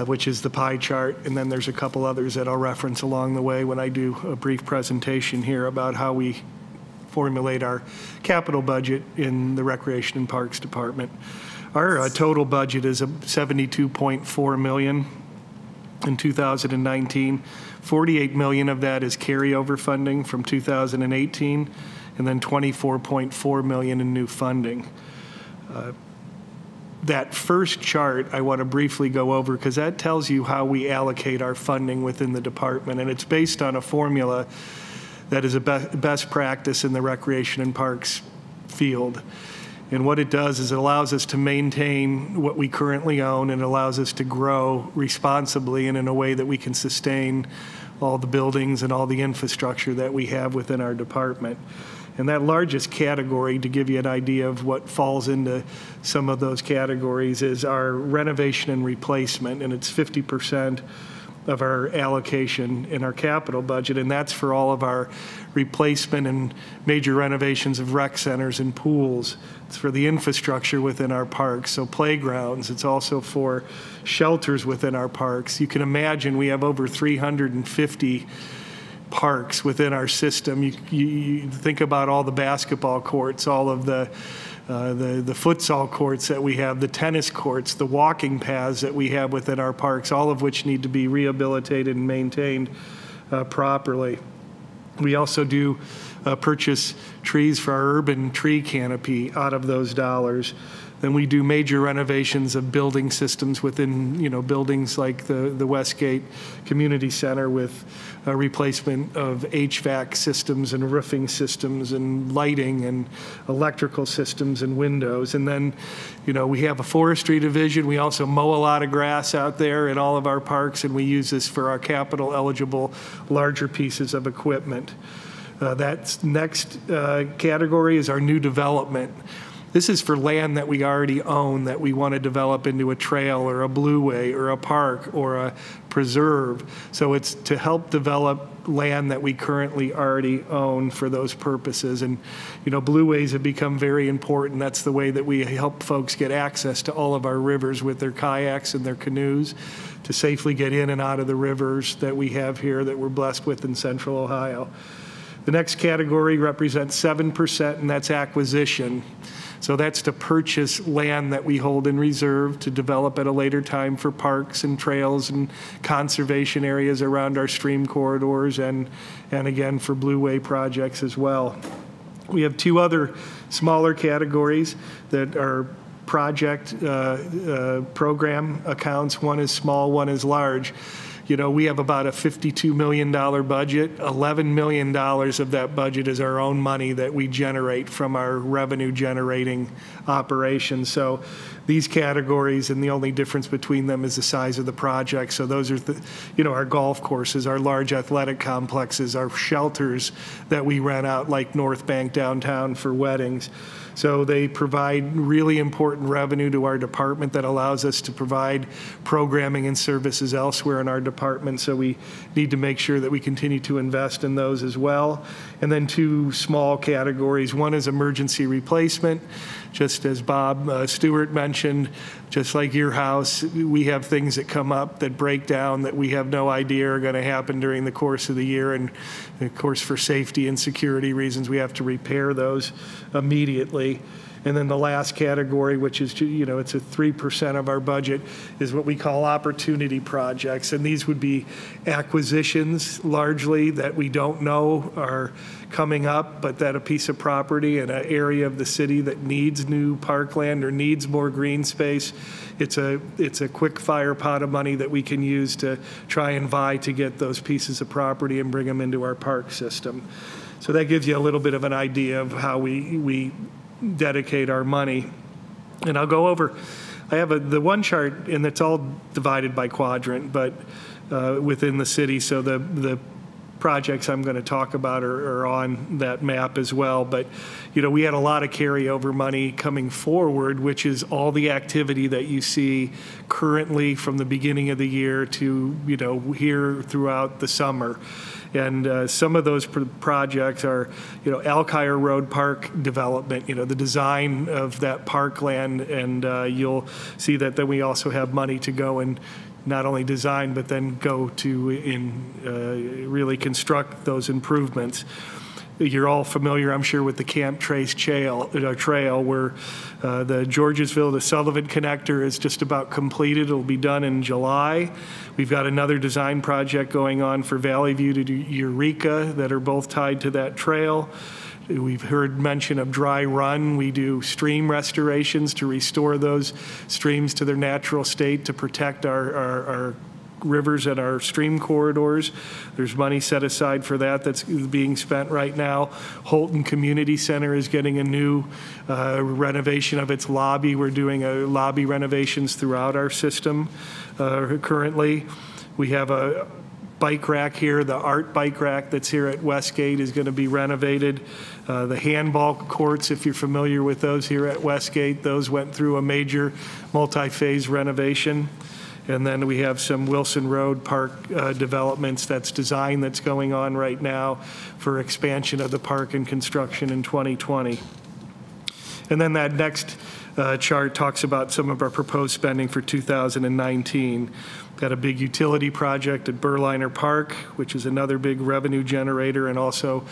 which is the pie chart, and then there's a couple others that I'll reference along the way when I do a brief presentation here about how we formulate our capital budget in the Recreation and Parks Department. Our total budget is $72.4 million in 2019. $48 million of that is carryover funding from 2018, and then $24.4 million in new funding. That first chart I want to briefly go over because that tells you how we allocate our funding within the department, and it's based on a formula that is a best practice in the Recreation and Parks field. And what it does is it allows us to maintain what we currently own, and allows us to grow responsibly and in a way that we can sustain all the buildings and all the infrastructure that we have within our department. And that largest category, to give you an idea of what falls into some of those categories, is our renovation and replacement, and it's 50% of our allocation in our capital budget, and that's for all of our replacement and major renovations of rec centers and pools. It's for the infrastructure within our parks, so playgrounds. It's also for shelters within our parks. You can imagine we have over 350 parks within our system. You think about all the basketball courts, all of the futsal courts that we have, the tennis courts, the walking paths that we have within our parks, all of which need to be rehabilitated and maintained properly. We also do purchase trees for our urban tree canopy out of those dollars. Then we do major renovations of building systems within, buildings like the Westgate Community Center with a replacement of HVAC systems and roofing systems and lighting and electrical systems and windows. And then, we have a forestry division. We also mow a lot of grass out there in all of our parks, and we use this for our capital eligible larger pieces of equipment. That next category is our new development. This is for land that we already own that we want to develop into a trail or a blueway or a park or a preserve. So it's to help develop land that we currently already own for those purposes. And, blueways have become very important. That's the way that we help folks get access to all of our rivers with their kayaks and their canoes to safely get in and out of the rivers that we have here that we're blessed with in Central Ohio. The next category represents 7%, and that's acquisition. So that's to purchase land that we hold in reserve to develop at a later time for parks and trails and conservation areas around our stream corridors and again for blueway projects as well. We have two other smaller categories that are project program accounts. One is small, one is large. We have about a $52 million budget. $11 million of that budget is our own money that we generate from our revenue generating operations. So these categories, and the only difference between them is the size of the project. So those are, our golf courses, our large athletic complexes, our shelters that we rent out like North Bank downtown for weddings. So they provide really important revenue to our department that allows us to provide programming and services elsewhere in our department. So we need to make sure that we continue to invest in those as well. And then two small categories. One is emergency replacement. Just as Bob Stewart mentioned, just like your house, we have things that come up that break down that we have no idea are going to happen during the course of the year. And of course, for safety and security reasons, we have to repair those immediately. And then the last category, which is, it's a 3% of our budget, is what we call opportunity projects. And these would be acquisitions largely that we don't know are coming up, but that a piece of property in an area of the city that needs new parkland or needs more green space, it's a quick fire pot of money that we can use to try and vie to get those pieces of property and bring them into our park system. So that gives you a little bit of an idea of how we dedicate our money. And I'll go over, I have the one chart, and it's all divided by quadrant, but within the city. So the projects I'm going to talk about are on that map as well. But, you know, we had a lot of carryover money coming forward, which is all the activity that you see currently from the beginning of the year to, you know, here throughout the summer. And some of those projects are, you know, Alkire Road Park development, you know, the design of that parkland, and you'll see that then we also have money to go and not only design, but then go to really construct those improvements. You're all familiar, I'm sure, with the Camp Trace trail where the Georgesville to Sullivan connector is just about completed. It'll be done in July. We've got another design project going on for Valley View to Eureka that are both tied to that trail. We've heard mention of Dry Run. We do stream restorations to restore those streams to their natural state to protect our rivers and our stream corridors. There's money set aside for that that's being spent right now. Holton Community Center is getting a new renovation of its lobby. We're doing lobby renovations throughout our system currently. We have a bike rack here. The art bike rack that's here at Westgate is going to be renovated. The handball courts, if you're familiar with those here at Westgate, those went through a major multi-phase renovation. And then we have some Wilson Road Park developments that's design that's going on right now for expansion of the park and construction in 2020. And then that next chart talks about some of our proposed spending for 2019. Got a big utility project at Berliner Park, which is another big revenue generator and also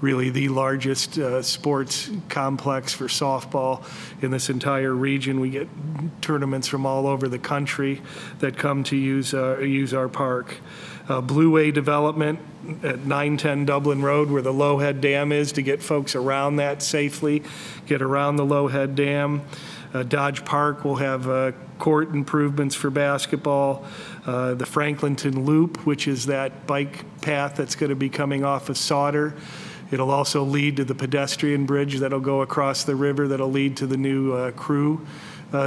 really the largest sports complex for softball in this entire region. We get tournaments from all over the country that come to use our park. Blue Way development at 910 Dublin Road, where the Lowhead Dam is, to get folks around that safely, get around the Lowhead Dam. Dodge Park will have court improvements for basketball. The Franklinton Loop, which is that bike path that's going to be coming off of Sauter. It'll also lead to the pedestrian bridge that'll go across the river that'll lead to the new Crew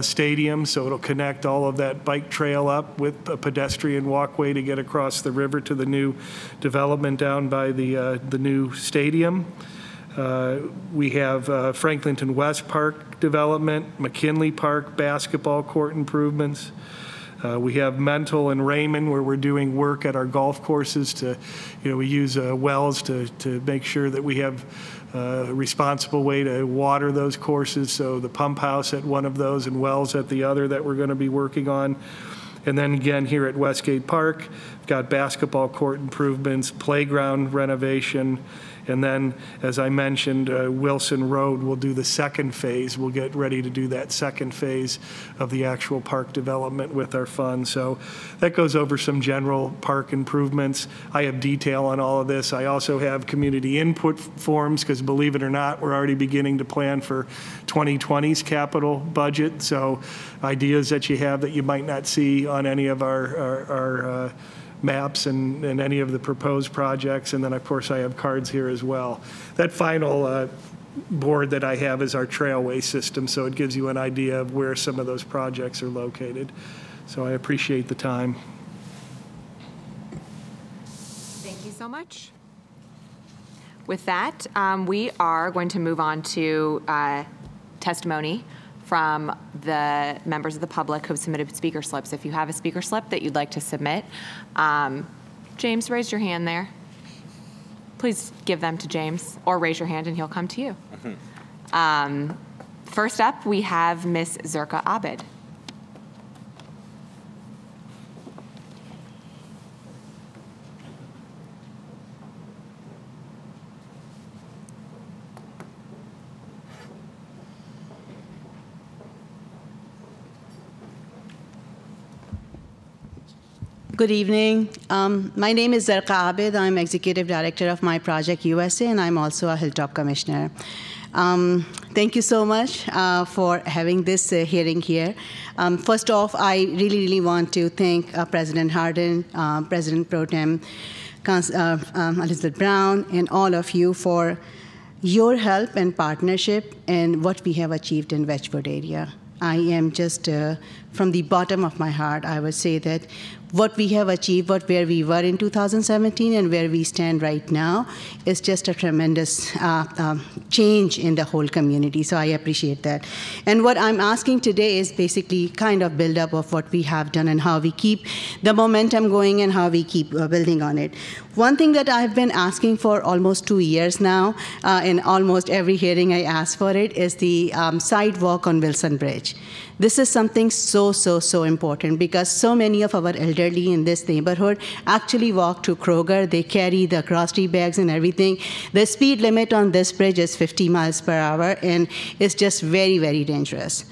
Stadium. So it'll connect all of that bike trail up with a pedestrian walkway to get across the river to the new development down by the new stadium. We have Franklinton West Park development, McKinley Park basketball court improvements. We have Mental and Raymond, where we're doing work at our golf courses to, you know, we use wells to make sure that we have a responsible way to water those courses. So the pump house at one of those and wells at the other that we're going to be working on. And then again here at Westgate Park, we've got basketball court improvements, playground renovation, and then, as I mentioned, Wilson Road will do the second phase. We'll get ready to do that second phase of the actual park development with our funds. So that goes over some general park improvements. I have detail on all of this. I also have community input forms because, believe it or not, we're already beginning to plan for 2020's capital budget. So ideas that you have that you might not see on any of our maps and any of the proposed projects. And then, of course, I have cards here as well. That final board that I have is our trailway system, so it gives you an idea of where some of those projects are located. So I appreciate the time. Thank you so much. With that, we are going to move on to testimony from the members of the public who have submitted speaker slips. If you have a speaker slip that you'd like to submit, James, raise your hand there. Please give them to James, or raise your hand and he'll come to you. First up, we have Ms. Zerka Abed. Good evening. My name is Zerka Abed. I'm Executive Director of My Project USA, and I'm also a Hilltop Commissioner. Thank you so much for having this hearing here. First off, I really want to thank President Hardin, President Pro Tem Elizabeth Brown, and all of you for your help and partnership and what we have achieved in Wedgwood area. I am just from the bottom of my heart, I would say that what we have achieved, where we were in 2017 and where we stand right now, is just a tremendous change in the whole community. So I appreciate that. And what I'm asking today is basically kind of build up of what we have done and how we keep the momentum going and how we keep building on it. One thing that I've been asking for almost 2 years now, in almost every hearing I ask for it, is the sidewalk on Wilson Bridge. This is something so important because so many of our elderly in this neighborhood actually walk to Kroger. They carry the grocery bags and everything. The speed limit on this bridge is 50 miles per hour, and it's just very dangerous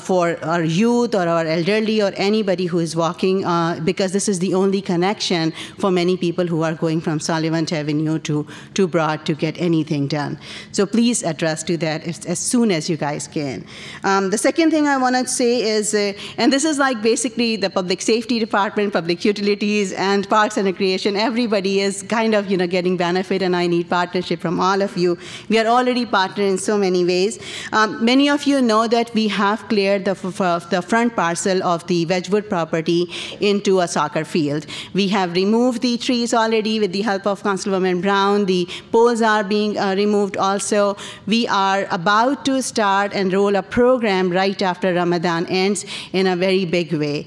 for our youth or our elderly or anybody who is walking, because this is the only connection for many people who are going from Sullivan Avenue to Broad to get anything done. So please address to that as soon as you guys can. The second thing I want to say is, and this is like basically the public safety department, public utilities, and parks and recreation, everybody is kind of getting benefit, and I need partnership from all of you. We are already partnering in so many ways. Many of you know that we have cleared the front parcel of the Wedgwood property into a soccer field. We have removed the trees already with the help of Councilwoman Brown. The poles are being removed also. We are about to start and roll a program right after Ramadan ends in a very big way.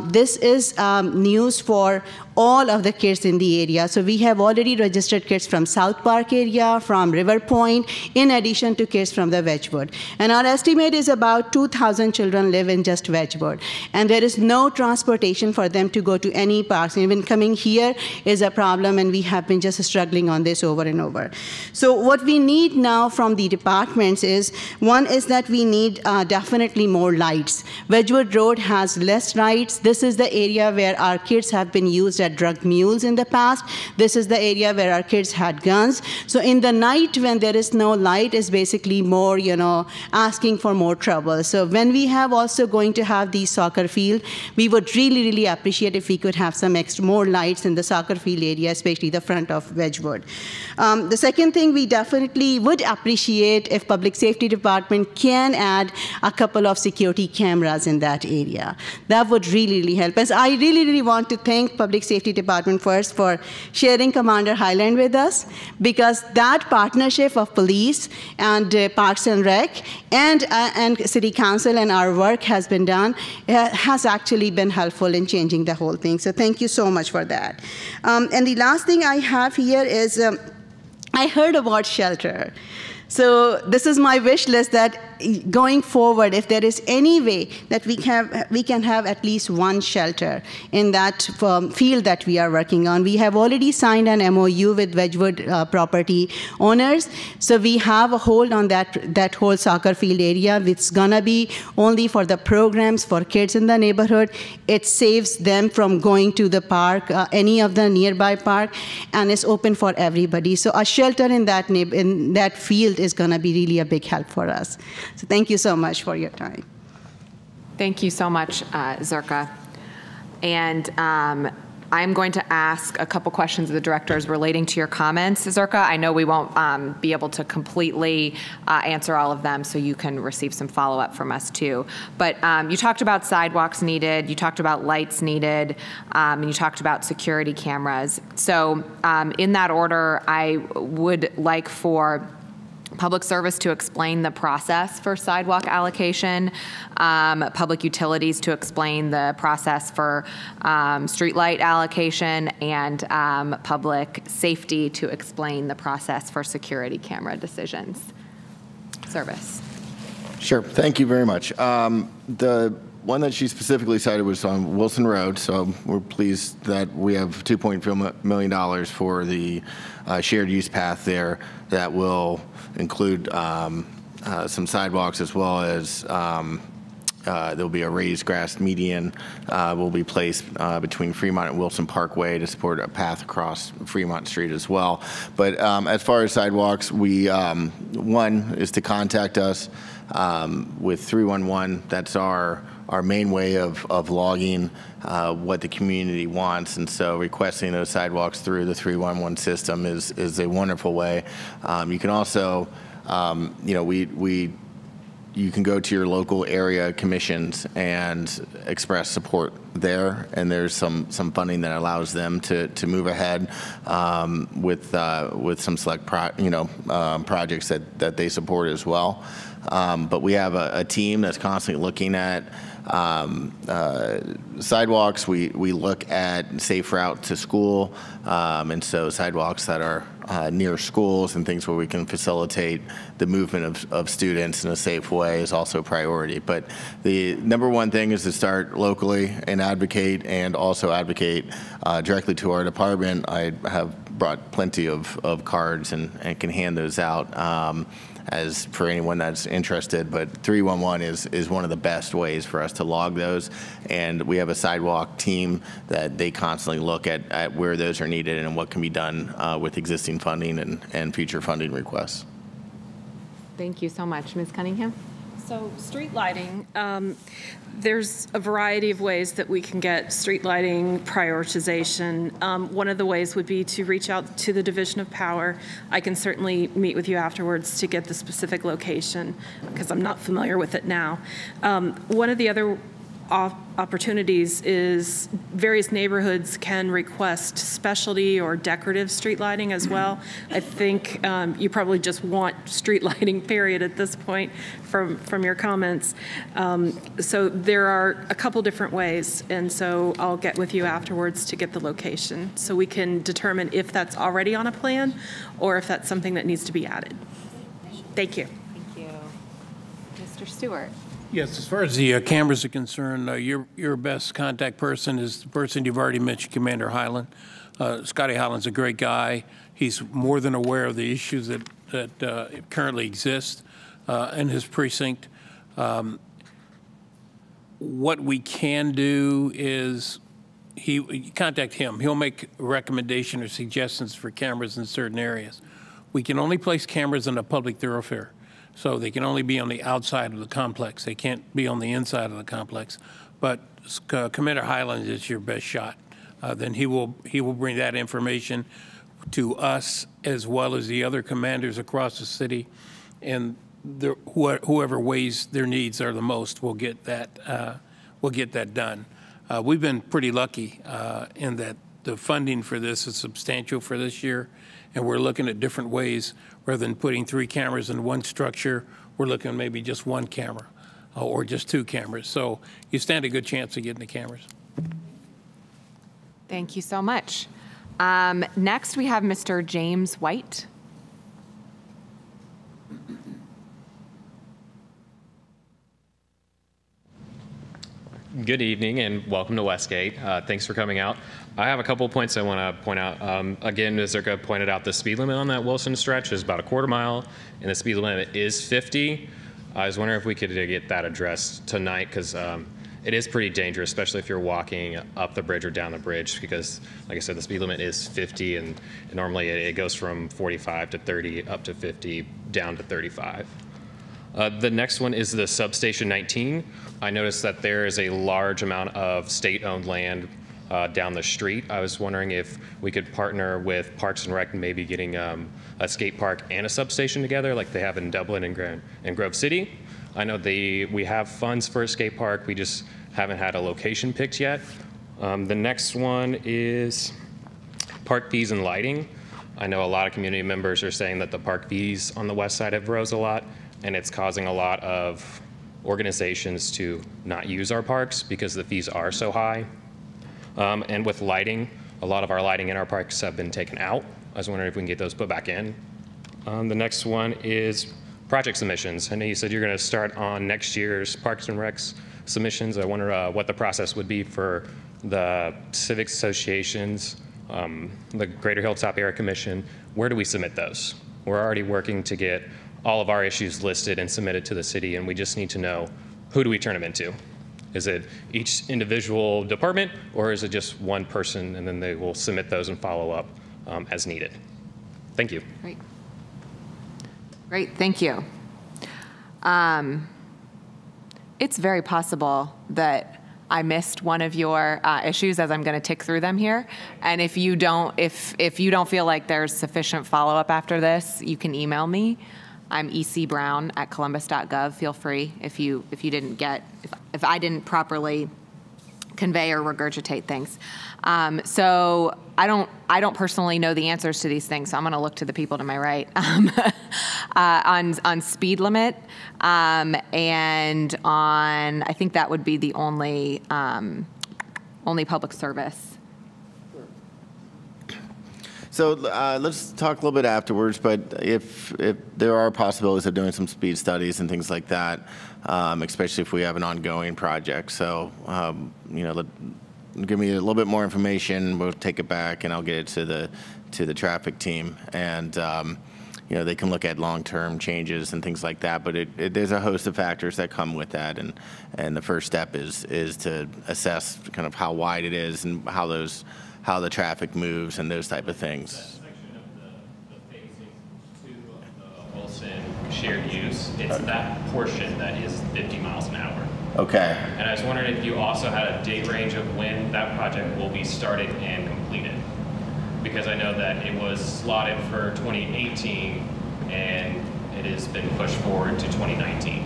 This is news for all of the kids in the area. So we have already registered kids from South Park area, from River Point, in addition to kids from the Wedgwood. And our estimate is about 2,000 children live in just Wedgwood. And there is no transportation for them to go to any parks. Even coming here is a problem, and we have been just struggling on this over and over. So what we need now from the departments is, one is that we need definitely more lights. Wedgwood Road has less lights. This is the area where our kids have been used at drug mules in the past. This is the area where our kids had guns. So in the night when there is no light is basically more, asking for more trouble. So when we have also going to have the soccer field, we would really appreciate if we could have some more lights in the soccer field area, especially the front of Wedgwood. The second thing, we definitely would appreciate if Public Safety Department can add a couple of security cameras in that area. That would really help us. I really want to thank Public Safety Department first for sharing Commander Highland with us, because that partnership of police and Parks and Rec and City Council and our work has been done, has actually been helpful in changing the whole thing. So thank you so much for that. And the last thing I have here is, I heard about shelter. So this is my wish list, that going forward, if there is any way that we can have at least one shelter in that field that we are working on. We have already signed an MOU with Wedgwood property owners. So we have a hold on that whole soccer field area. It's gonna be only for the programs for kids in the neighborhood. It saves them from going to the park, any of the nearby park, and it's open for everybody. So a shelter in that field is gonna be really a big help for us. So thank you so much for your time. Thank you so much, Zerka. And I'm going to ask a couple questions of the directors relating to your comments, Zerka. I know we won't be able to completely answer all of them, so you can receive some follow-up from us too. But you talked about sidewalks needed, you talked about lights needed, and you talked about security cameras. So in that order, I would like for Public Service to explain the process for sidewalk allocation, Public Utilities to explain the process for streetlight allocation, and Public Safety to explain the process for security camera decisions. Service. Sure, thank you very much. The one that she specifically cited was on Wilson Road, so we're pleased that we have $2.4 million for the shared use path there that will include some sidewalks, as well as there'll be a raised grass median will be placed between Fremont and Wilson Parkway to support a path across Fremont Street as well. But as far as sidewalks, one is to contact us with 311. That's our main way of logging what the community wants, and so requesting those sidewalks through the 311 system is a wonderful way. You can also, we you can go to your local area commissions and express support there, and there's some funding that allows them to move ahead with some select projects that they support as well. But we have a team that's constantly looking at sidewalks. We look at safe route to school, and so sidewalks that are near schools and things where we can facilitate the movement of students in a safe way is also a priority. But the number one thing is to start locally and advocate, and also advocate directly to our department. I have brought plenty of cards and can hand those out as for anyone that's interested. But 311 is one of the best ways for us to log those, and we have a sidewalk team that they constantly look at where those are needed and what can be done with existing funding and future funding requests. Thank you so much. Ms. Cunningham? So street lighting, there's a variety of ways that we can get street lighting prioritization. One of the ways would be to reach out to the Division of Power. I can certainly meet with you afterwards to get the specific location, because I'm not familiar with it now. One of the other opportunities is various neighborhoods can request specialty or decorative street lighting as well. I think you probably just want street lighting, period, at this point from your comments. So there are a couple different ways, and so I'll get with you afterwards to get the location so we can determine if that's already on a plan or if that's something that needs to be added. Thank you. Thank you. Mr. Stewart? Yes, as far as the cameras are concerned, your best contact person is the person you've already mentioned, Commander Highland. Scotty Highland's a great guy. He's more than aware of the issues that currently exist in his precinct. What we can do is you contact him. He'll make a recommendation or suggestions for cameras in certain areas. We can only place cameras in a public thoroughfare. So they can only be on the outside of the complex. They can't be on the inside of the complex. But Commander Highland is your best shot. Then he will bring that information to us as well as the other commanders across the city, and whoever weighs their needs are the most will get that done. We've been pretty lucky in that the funding for this is substantial for this year, and we're looking at different ways. Rather than putting 3 cameras in one structure, we're looking at maybe just 1 camera or just 2 cameras. So you stand a good chance of getting the cameras. Thank you so much. Next, we have Mr. James White. Good evening and welcome to Westgate. Thanks for coming out. I have a couple of points I want to point out. Again, as Zerka pointed out, the speed limit on that Wilson stretch is about a quarter mile, and the speed limit is 50. I was wondering if we could get that addressed tonight, because it is pretty dangerous, especially if you're walking up the bridge or down the bridge, because, like I said, the speed limit is 50, and normally it goes from 45 to 30 up to 50 down to 35. The next one is the Substation 19. I noticed that there is a large amount of state-owned land down the street. I was wondering if we could partner with Parks and Rec and maybe getting a skate park and a substation together like they have in Dublin and Grove City. I know we have funds for a skate park. We just haven't had a location picked yet. The next one is park fees and lighting. I know a lot of community members are saying that the park fees on the west side have rose a lot, and it's causing a lot of organizations to not use our parks because the fees are so high. And with lighting, a lot of our lighting in our parks have been taken out. I was wondering if we can get those put back in. The next one is project submissions. I know you said you're going to start on next year's Parks and Recs submissions. I wonder what the process would be for the civic associations, the Greater Hilltop Area Commission. Where do we submit those? We're already working to get all of our issues listed and submitted to the city, and we just need to know, who do we turn them into? Is it each individual department, or is it just one person, and then they will submit those and follow up as needed? Thank you. Great. Great, thank you. It's very possible that I missed one of your issues as I'm going to tick through them here. And if you don't feel like there's sufficient follow-up after this, you can email me. I'm ecbrown@columbus.gov. Feel free if I didn't properly convey or regurgitate things. So I don't personally know the answers to these things, so I'm going to look to the people to my right on speed limit and on, I think that would be the only public service. So let's talk a little bit afterwards, but if there are possibilities of doing some speed studies and things like that, especially if we have an ongoing project. So, give me a little bit more information, we'll take it back and I'll get it to the traffic team. And, they can look at long-term changes and things like that, but there's a host of factors that come with that. And the first step is to assess kind of how wide it is and how the traffic moves and those type of things. That section of the phasing 2 of the Wilson shared use, it's that portion that is 50 miles an hour. Okay. And I was wondering if you also had a date range of when that project will be started and completed. Because I know that it was slotted for 2018 and it has been pushed forward to 2019.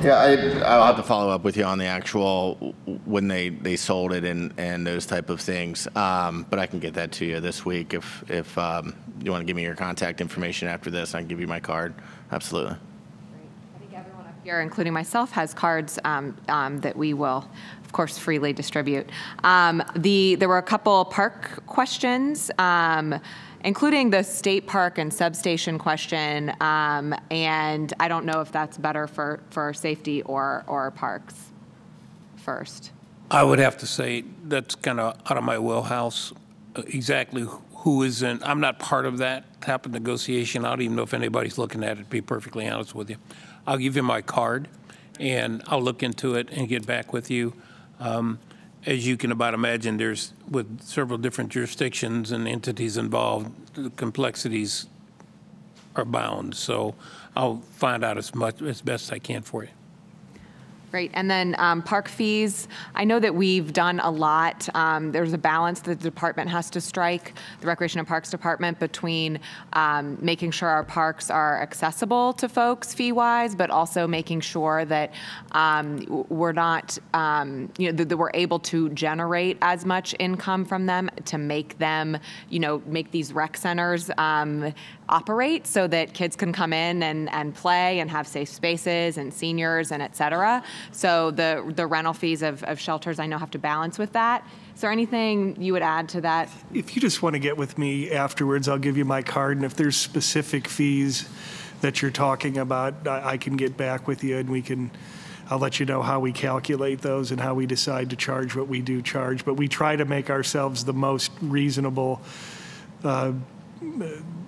Yeah, I'll have to follow up with you on the actual when they sold it and those type of things. But I can get that to you this week if you want to give me your contact information after this. I can give you my card. Absolutely. I think everyone up here, including myself, has cards that we will, of course, freely distribute. There were a couple park questions. Including the state park and substation question, and I don't know if that's better for safety or parks first. I would have to say that's kind of out of my wheelhouse. Exactly who is in, I'm not part of that type of negotiation. I don't even know if anybody's looking at it, to be perfectly honest with you. I'll give you my card, and I'll look into it and get back with you. As you can about imagine, there's, with several different jurisdictions and entities involved, the complexities are bound. So I'll find out as best I can for you. Great. And then park fees, I know that we've done a lot. There's a balance that the department has to strike, the Recreation and Parks Department, between making sure our parks are accessible to folks fee-wise, but also making sure that we're not, that we're able to generate as much income from them to make them, make these rec centers operate so that kids can come in and play and have safe spaces and seniors and et cetera. So the rental fees of shelters, I know, have to balance with that. Is there anything you would add to that? If you just want to get with me afterwards, I'll give you my card. And if there's specific fees that you're talking about, I can get back with you and I'll let you know how we calculate those and how we decide to charge what we do charge. But we try to make ourselves the most reasonable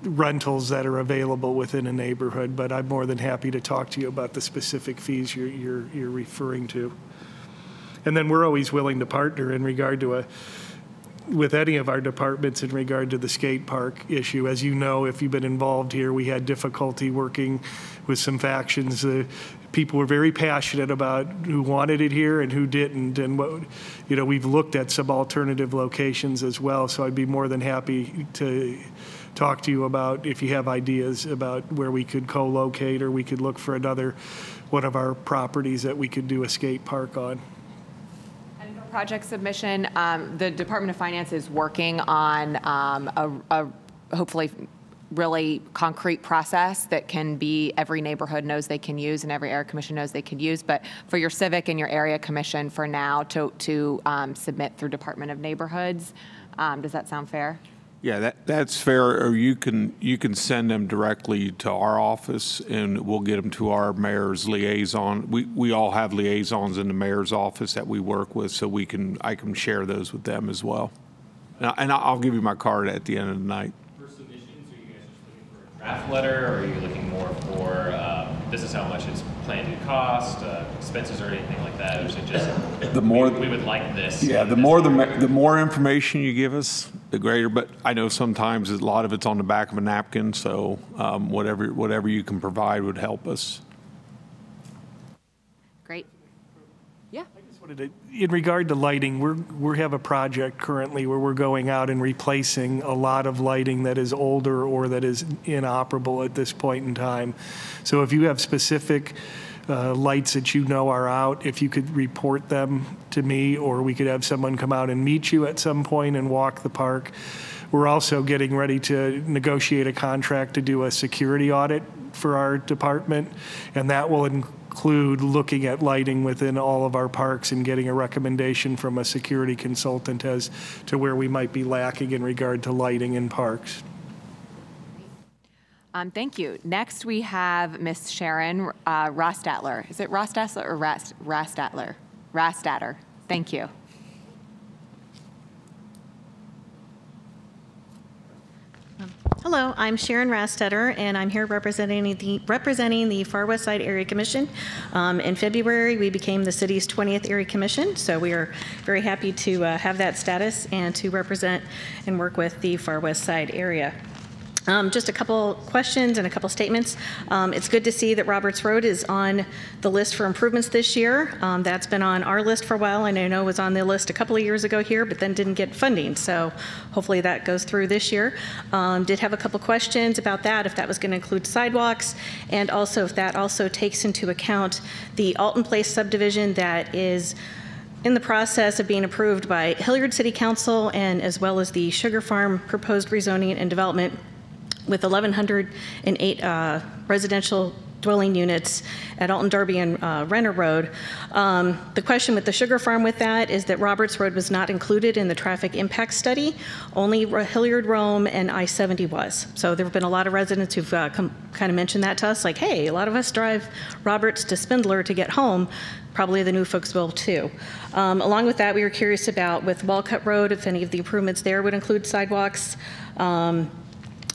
rentals that are available within a neighborhood, but I'm more than happy to talk to you about the specific fees you're referring to. And then we're always willing to partner in regard to with any of our departments in regard to the skate park issue. As you know, if you've been involved here, we had difficulty working with some factions. People were very passionate about who wanted it here and who didn't, and we've looked at some alternative locations as well. So I'd be more than happy to talk to you about if you have ideas about where we could co-locate, or we could look for another one of our properties that we could do a skate park on. And for project submission, the Department of Finance is working on a hopefully really concrete process that can be every neighborhood knows they can use and every area commission knows they can use. But for your civic and your area commission for now to submit through Department of Neighborhoods, does that sound fair? Yeah, that's fair. Or you can send them directly to our office, and we'll get them to our mayor's liaison. We all have liaisons in the mayor's office that we work with, so I can share those with them as well. And I'll give you my card at the end of the night. For submissions, are you guys just looking for a draft letter, or are you looking more for this is how much it's planned to cost, expenses, or anything like that? Or is it just the more we would like this? Yeah, the more information you give us, the greater. But I know sometimes a lot of it's on the back of a napkin, so whatever you can provide would help us. Great. Yeah. In regard to lighting, we have a project currently where we're going out and replacing a lot of lighting that is older or that is inoperable at this point in time. So if you have specific lights that you know are out, if you could report them to me, or we could have someone come out and meet you at some point and walk the park. We're also getting ready to negotiate a contract to do a security audit for our department, and that will include looking at lighting within all of our parks and getting a recommendation from a security consultant as to where we might be lacking in regard to lighting in parks. Thank you. Next, we have Miss Sharon Rostatler. Is it Rostatler or Rastatler? Rastatter. Thank you. Hello, I'm Sharon Rastetter, and I'm here representing the Far West Side Area Commission. In February, we became the city's 20th Area Commission, so we are very happy to have that status and to represent and work with the Far West Side area. Just a couple questions and a couple statements. It's good to see that Roberts Road is on the list for improvements this year. That's been on our list for a while, and I know it was on the list a couple of years ago here, but then didn't get funding. So hopefully that goes through this year. Did have a couple questions about that, if that was going to include sidewalks, and also if that also takes into account the Alton Place subdivision that is in the process of being approved by Hilliard City Council, and as well as the Sugar Farm proposed rezoning and development with 1,108 residential dwelling units at Alton Darby and Renner Road. The question with the Sugar Farm with that is that Roberts Road was not included in the traffic impact study. Only Hilliard Rome and I-70 was. So there have been a lot of residents who've kind of mentioned that to us, like, hey, a lot of us drive Roberts to Spindler to get home. Probably the new folks will too. Along with that, we were curious about with Walcott Road, if any of the improvements there would include sidewalks.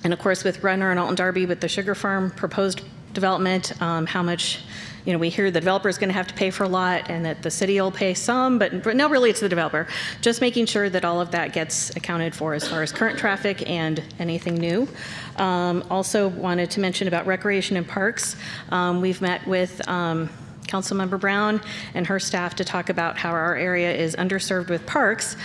And of course, with Renner and Alton Darby, with the Sugar Farm proposed development, how much, we hear the developer is going to have to pay for a lot and that the city will pay some, but no, really it's the developer. Just making sure that all of that gets accounted for as far as current traffic and anything new. Also wanted to mention about recreation and parks. We've met with Councilmember Brown and her staff to talk about how our area is underserved with parks.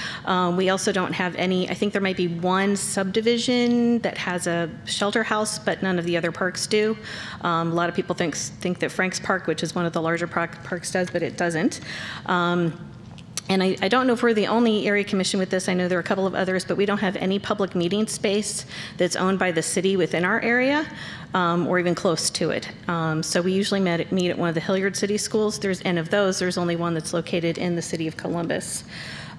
We also don't have any, I think there might be one subdivision that has a shelter house, but none of the other parks do. A lot of people think that Frank's Park, which is one of the larger parks, does, but it doesn't. And I don't know if we're the only area commission with this. I know there are a couple of others, but we don't have any public meeting space that's owned by the city within our area, or even close to it. So we usually meet at one of the Hilliard City schools. And of those, there's only one that's located in the city of Columbus.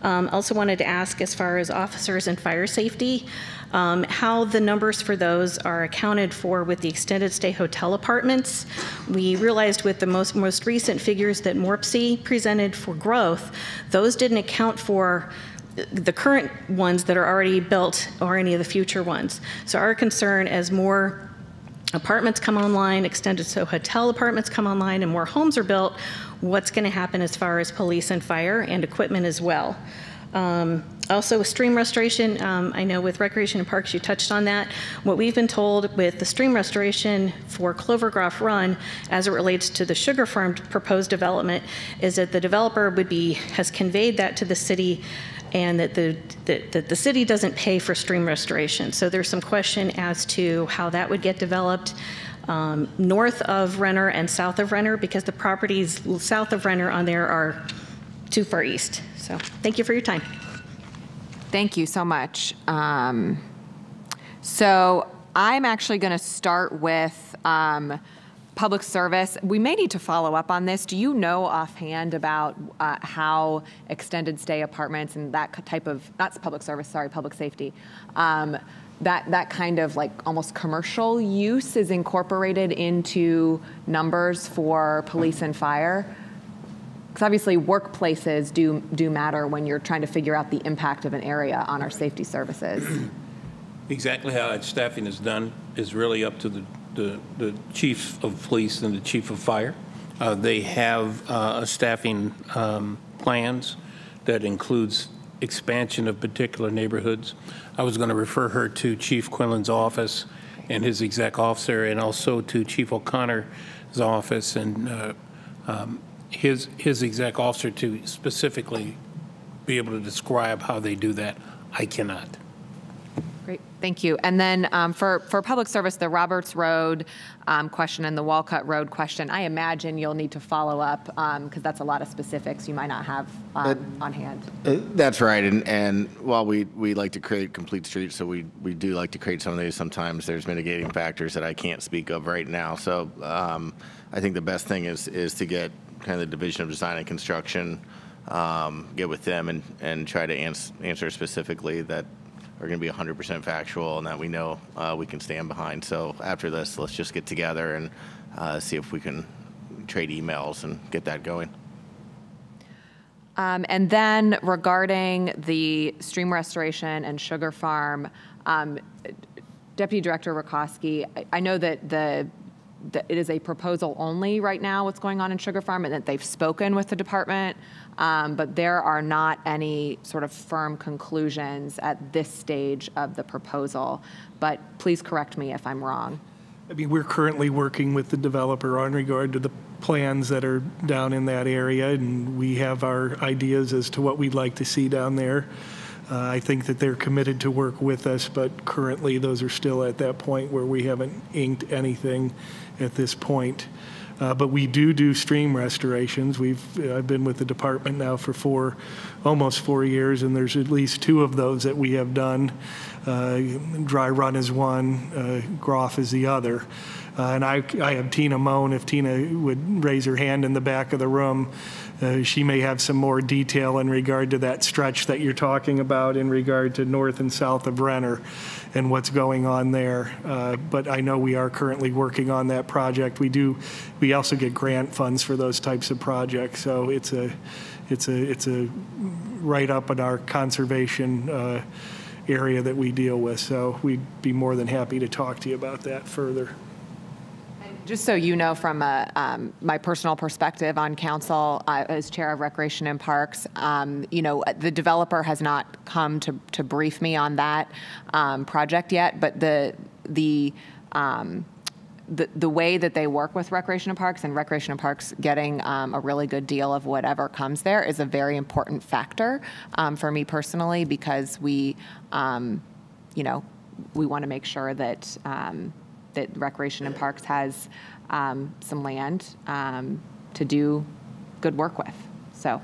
Also wanted to ask, as far as officers and fire safety, how the numbers for those are accounted for with the extended stay hotel apartments. We realized with the most recent figures that MORPC presented for growth, those didn't account for the current ones that are already built or any of the future ones. So our concern, as more apartments come online, extended stay hotel apartments come online, and more homes are built, what's going to happen as far as police and fire and equipment as well. Also, stream restoration, I know with Recreation and Parks, you touched on that. What we've been told with the stream restoration for Clovergrove Run, as it relates to the Sugar Farm proposed development, is that the developer has conveyed that to the city, and that the city doesn't pay for stream restoration. So there's some question as to how that would get developed north of Renner and south of Renner, because the properties south of Renner on there are too far east. So thank you for your time. Thank you so much. So I'm actually going to start with public service. We may need to follow up on this. Do you know offhand about how extended stay apartments and that type of, not public service, sorry, public safety, that kind of like almost commercial use is incorporated into numbers for police and fire? Because obviously workplaces do matter when you're trying to figure out the impact of an area on our safety services. Exactly how that staffing is done is really up to the chief of police and the chief of fire. They have staffing plans that includes expansion of particular neighborhoods. I was going to refer her to Chief Quinlan's office and his exec officer, and also to Chief O'Connor's office, and his exec officer to specifically be able to describe how they do that. I cannot. Great, thank you. And then for public service, the Roberts Road question and the Walcott Road question, I imagine you'll need to follow up because that's a lot of specifics you might not have on hand. That's right, and while we like to create complete streets, so we do like to create some of these, sometimes there's mitigating factors that I can't speak of right now. So I think the best thing is to get kind of the Division of Design and Construction, get with them and try to answer specifically that are going to be 100% factual and that we know we can stand behind. So after this, let's just get together and see if we can trade emails and get that going. And then regarding the stream restoration and sugar farm, Deputy Director Rakoski, I know that it is a proposal only right now what's going on in Sugar Farm and that they've spoken with the department, but there are not any sort of firm conclusions at this stage of the proposal. But please correct me if I'm wrong. I mean, we're currently working with the developer on regard to the plans that are down in that area, and we have our ideas as to what we'd like to see down there. I think that they're committed to work with us, but currently those are still at that point where we haven't inked anything at this point. But we do stream restorations. I've been with the department now for almost 4 years, and there's at least 2 of those that we have done. Dry Run is one, Groff is the other. And I have Tina Moan, if Tina would raise her hand in the back of the room. She may have some more detail in regard to that stretch that you're talking about in regard to north and south of Renner and what's going on there. But I know we are currently working on that project. We also get grant funds for those types of projects. So it's a right up in our conservation area that we deal with. So we'd be more than happy to talk to you about that further. Just so you know, from my personal perspective on council, as chair of Recreation and Parks, the developer has not come to brief me on that project yet. But the way that they work with Recreation and Parks getting a really good deal of whatever comes there is a very important factor for me personally, because we want to make sure that that Recreation and Parks has some land to do good work with. So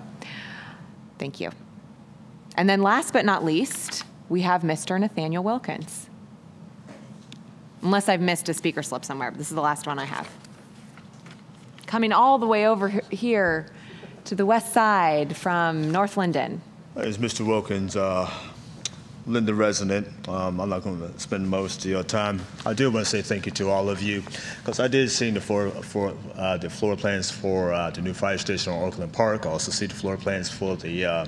thank you. And then last but not least, we have Mr. Nathaniel Wilkins. Unless I've missed a speaker slip somewhere, but this is the last one I have. Coming all the way over here to the west side from North Linden. It's Mr. Wilkins. Linden resident. I'm not going to spend most of your time. I do want to say thank you to all of you, because I did see the floor plans for the new fire station on Oakland Park. I also see the floor plans for the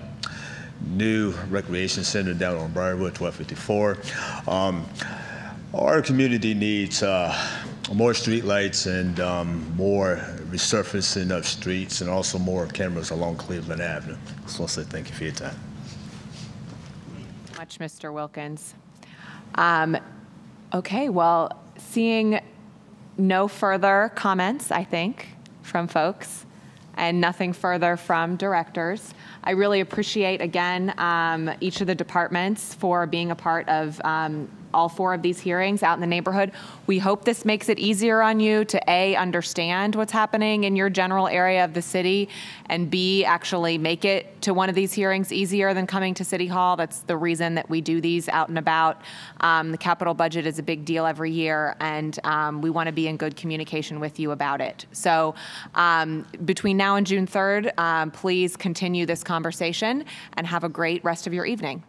new recreation center down on Lombardi, 1254. Our community needs more street lights and more resurfacing of streets, and also more cameras along Cleveland Avenue. Just want to say thank you for your time. Much, Mr. Wilkins. Okay, well, seeing no further comments, I think, from folks, and nothing further from directors, I really appreciate, again, each of the departments for being a part of all 4 of these hearings out in the neighborhood. We hope this makes it easier on you to A, understand what's happening in your general area of the city, and B, actually make it to one of these hearings easier than coming to City Hall. That's the reason that we do these out and about. The capital budget is a big deal every year, and we want to be in good communication with you about it. So between now and June 3rd, please continue this conversation and have a great rest of your evening.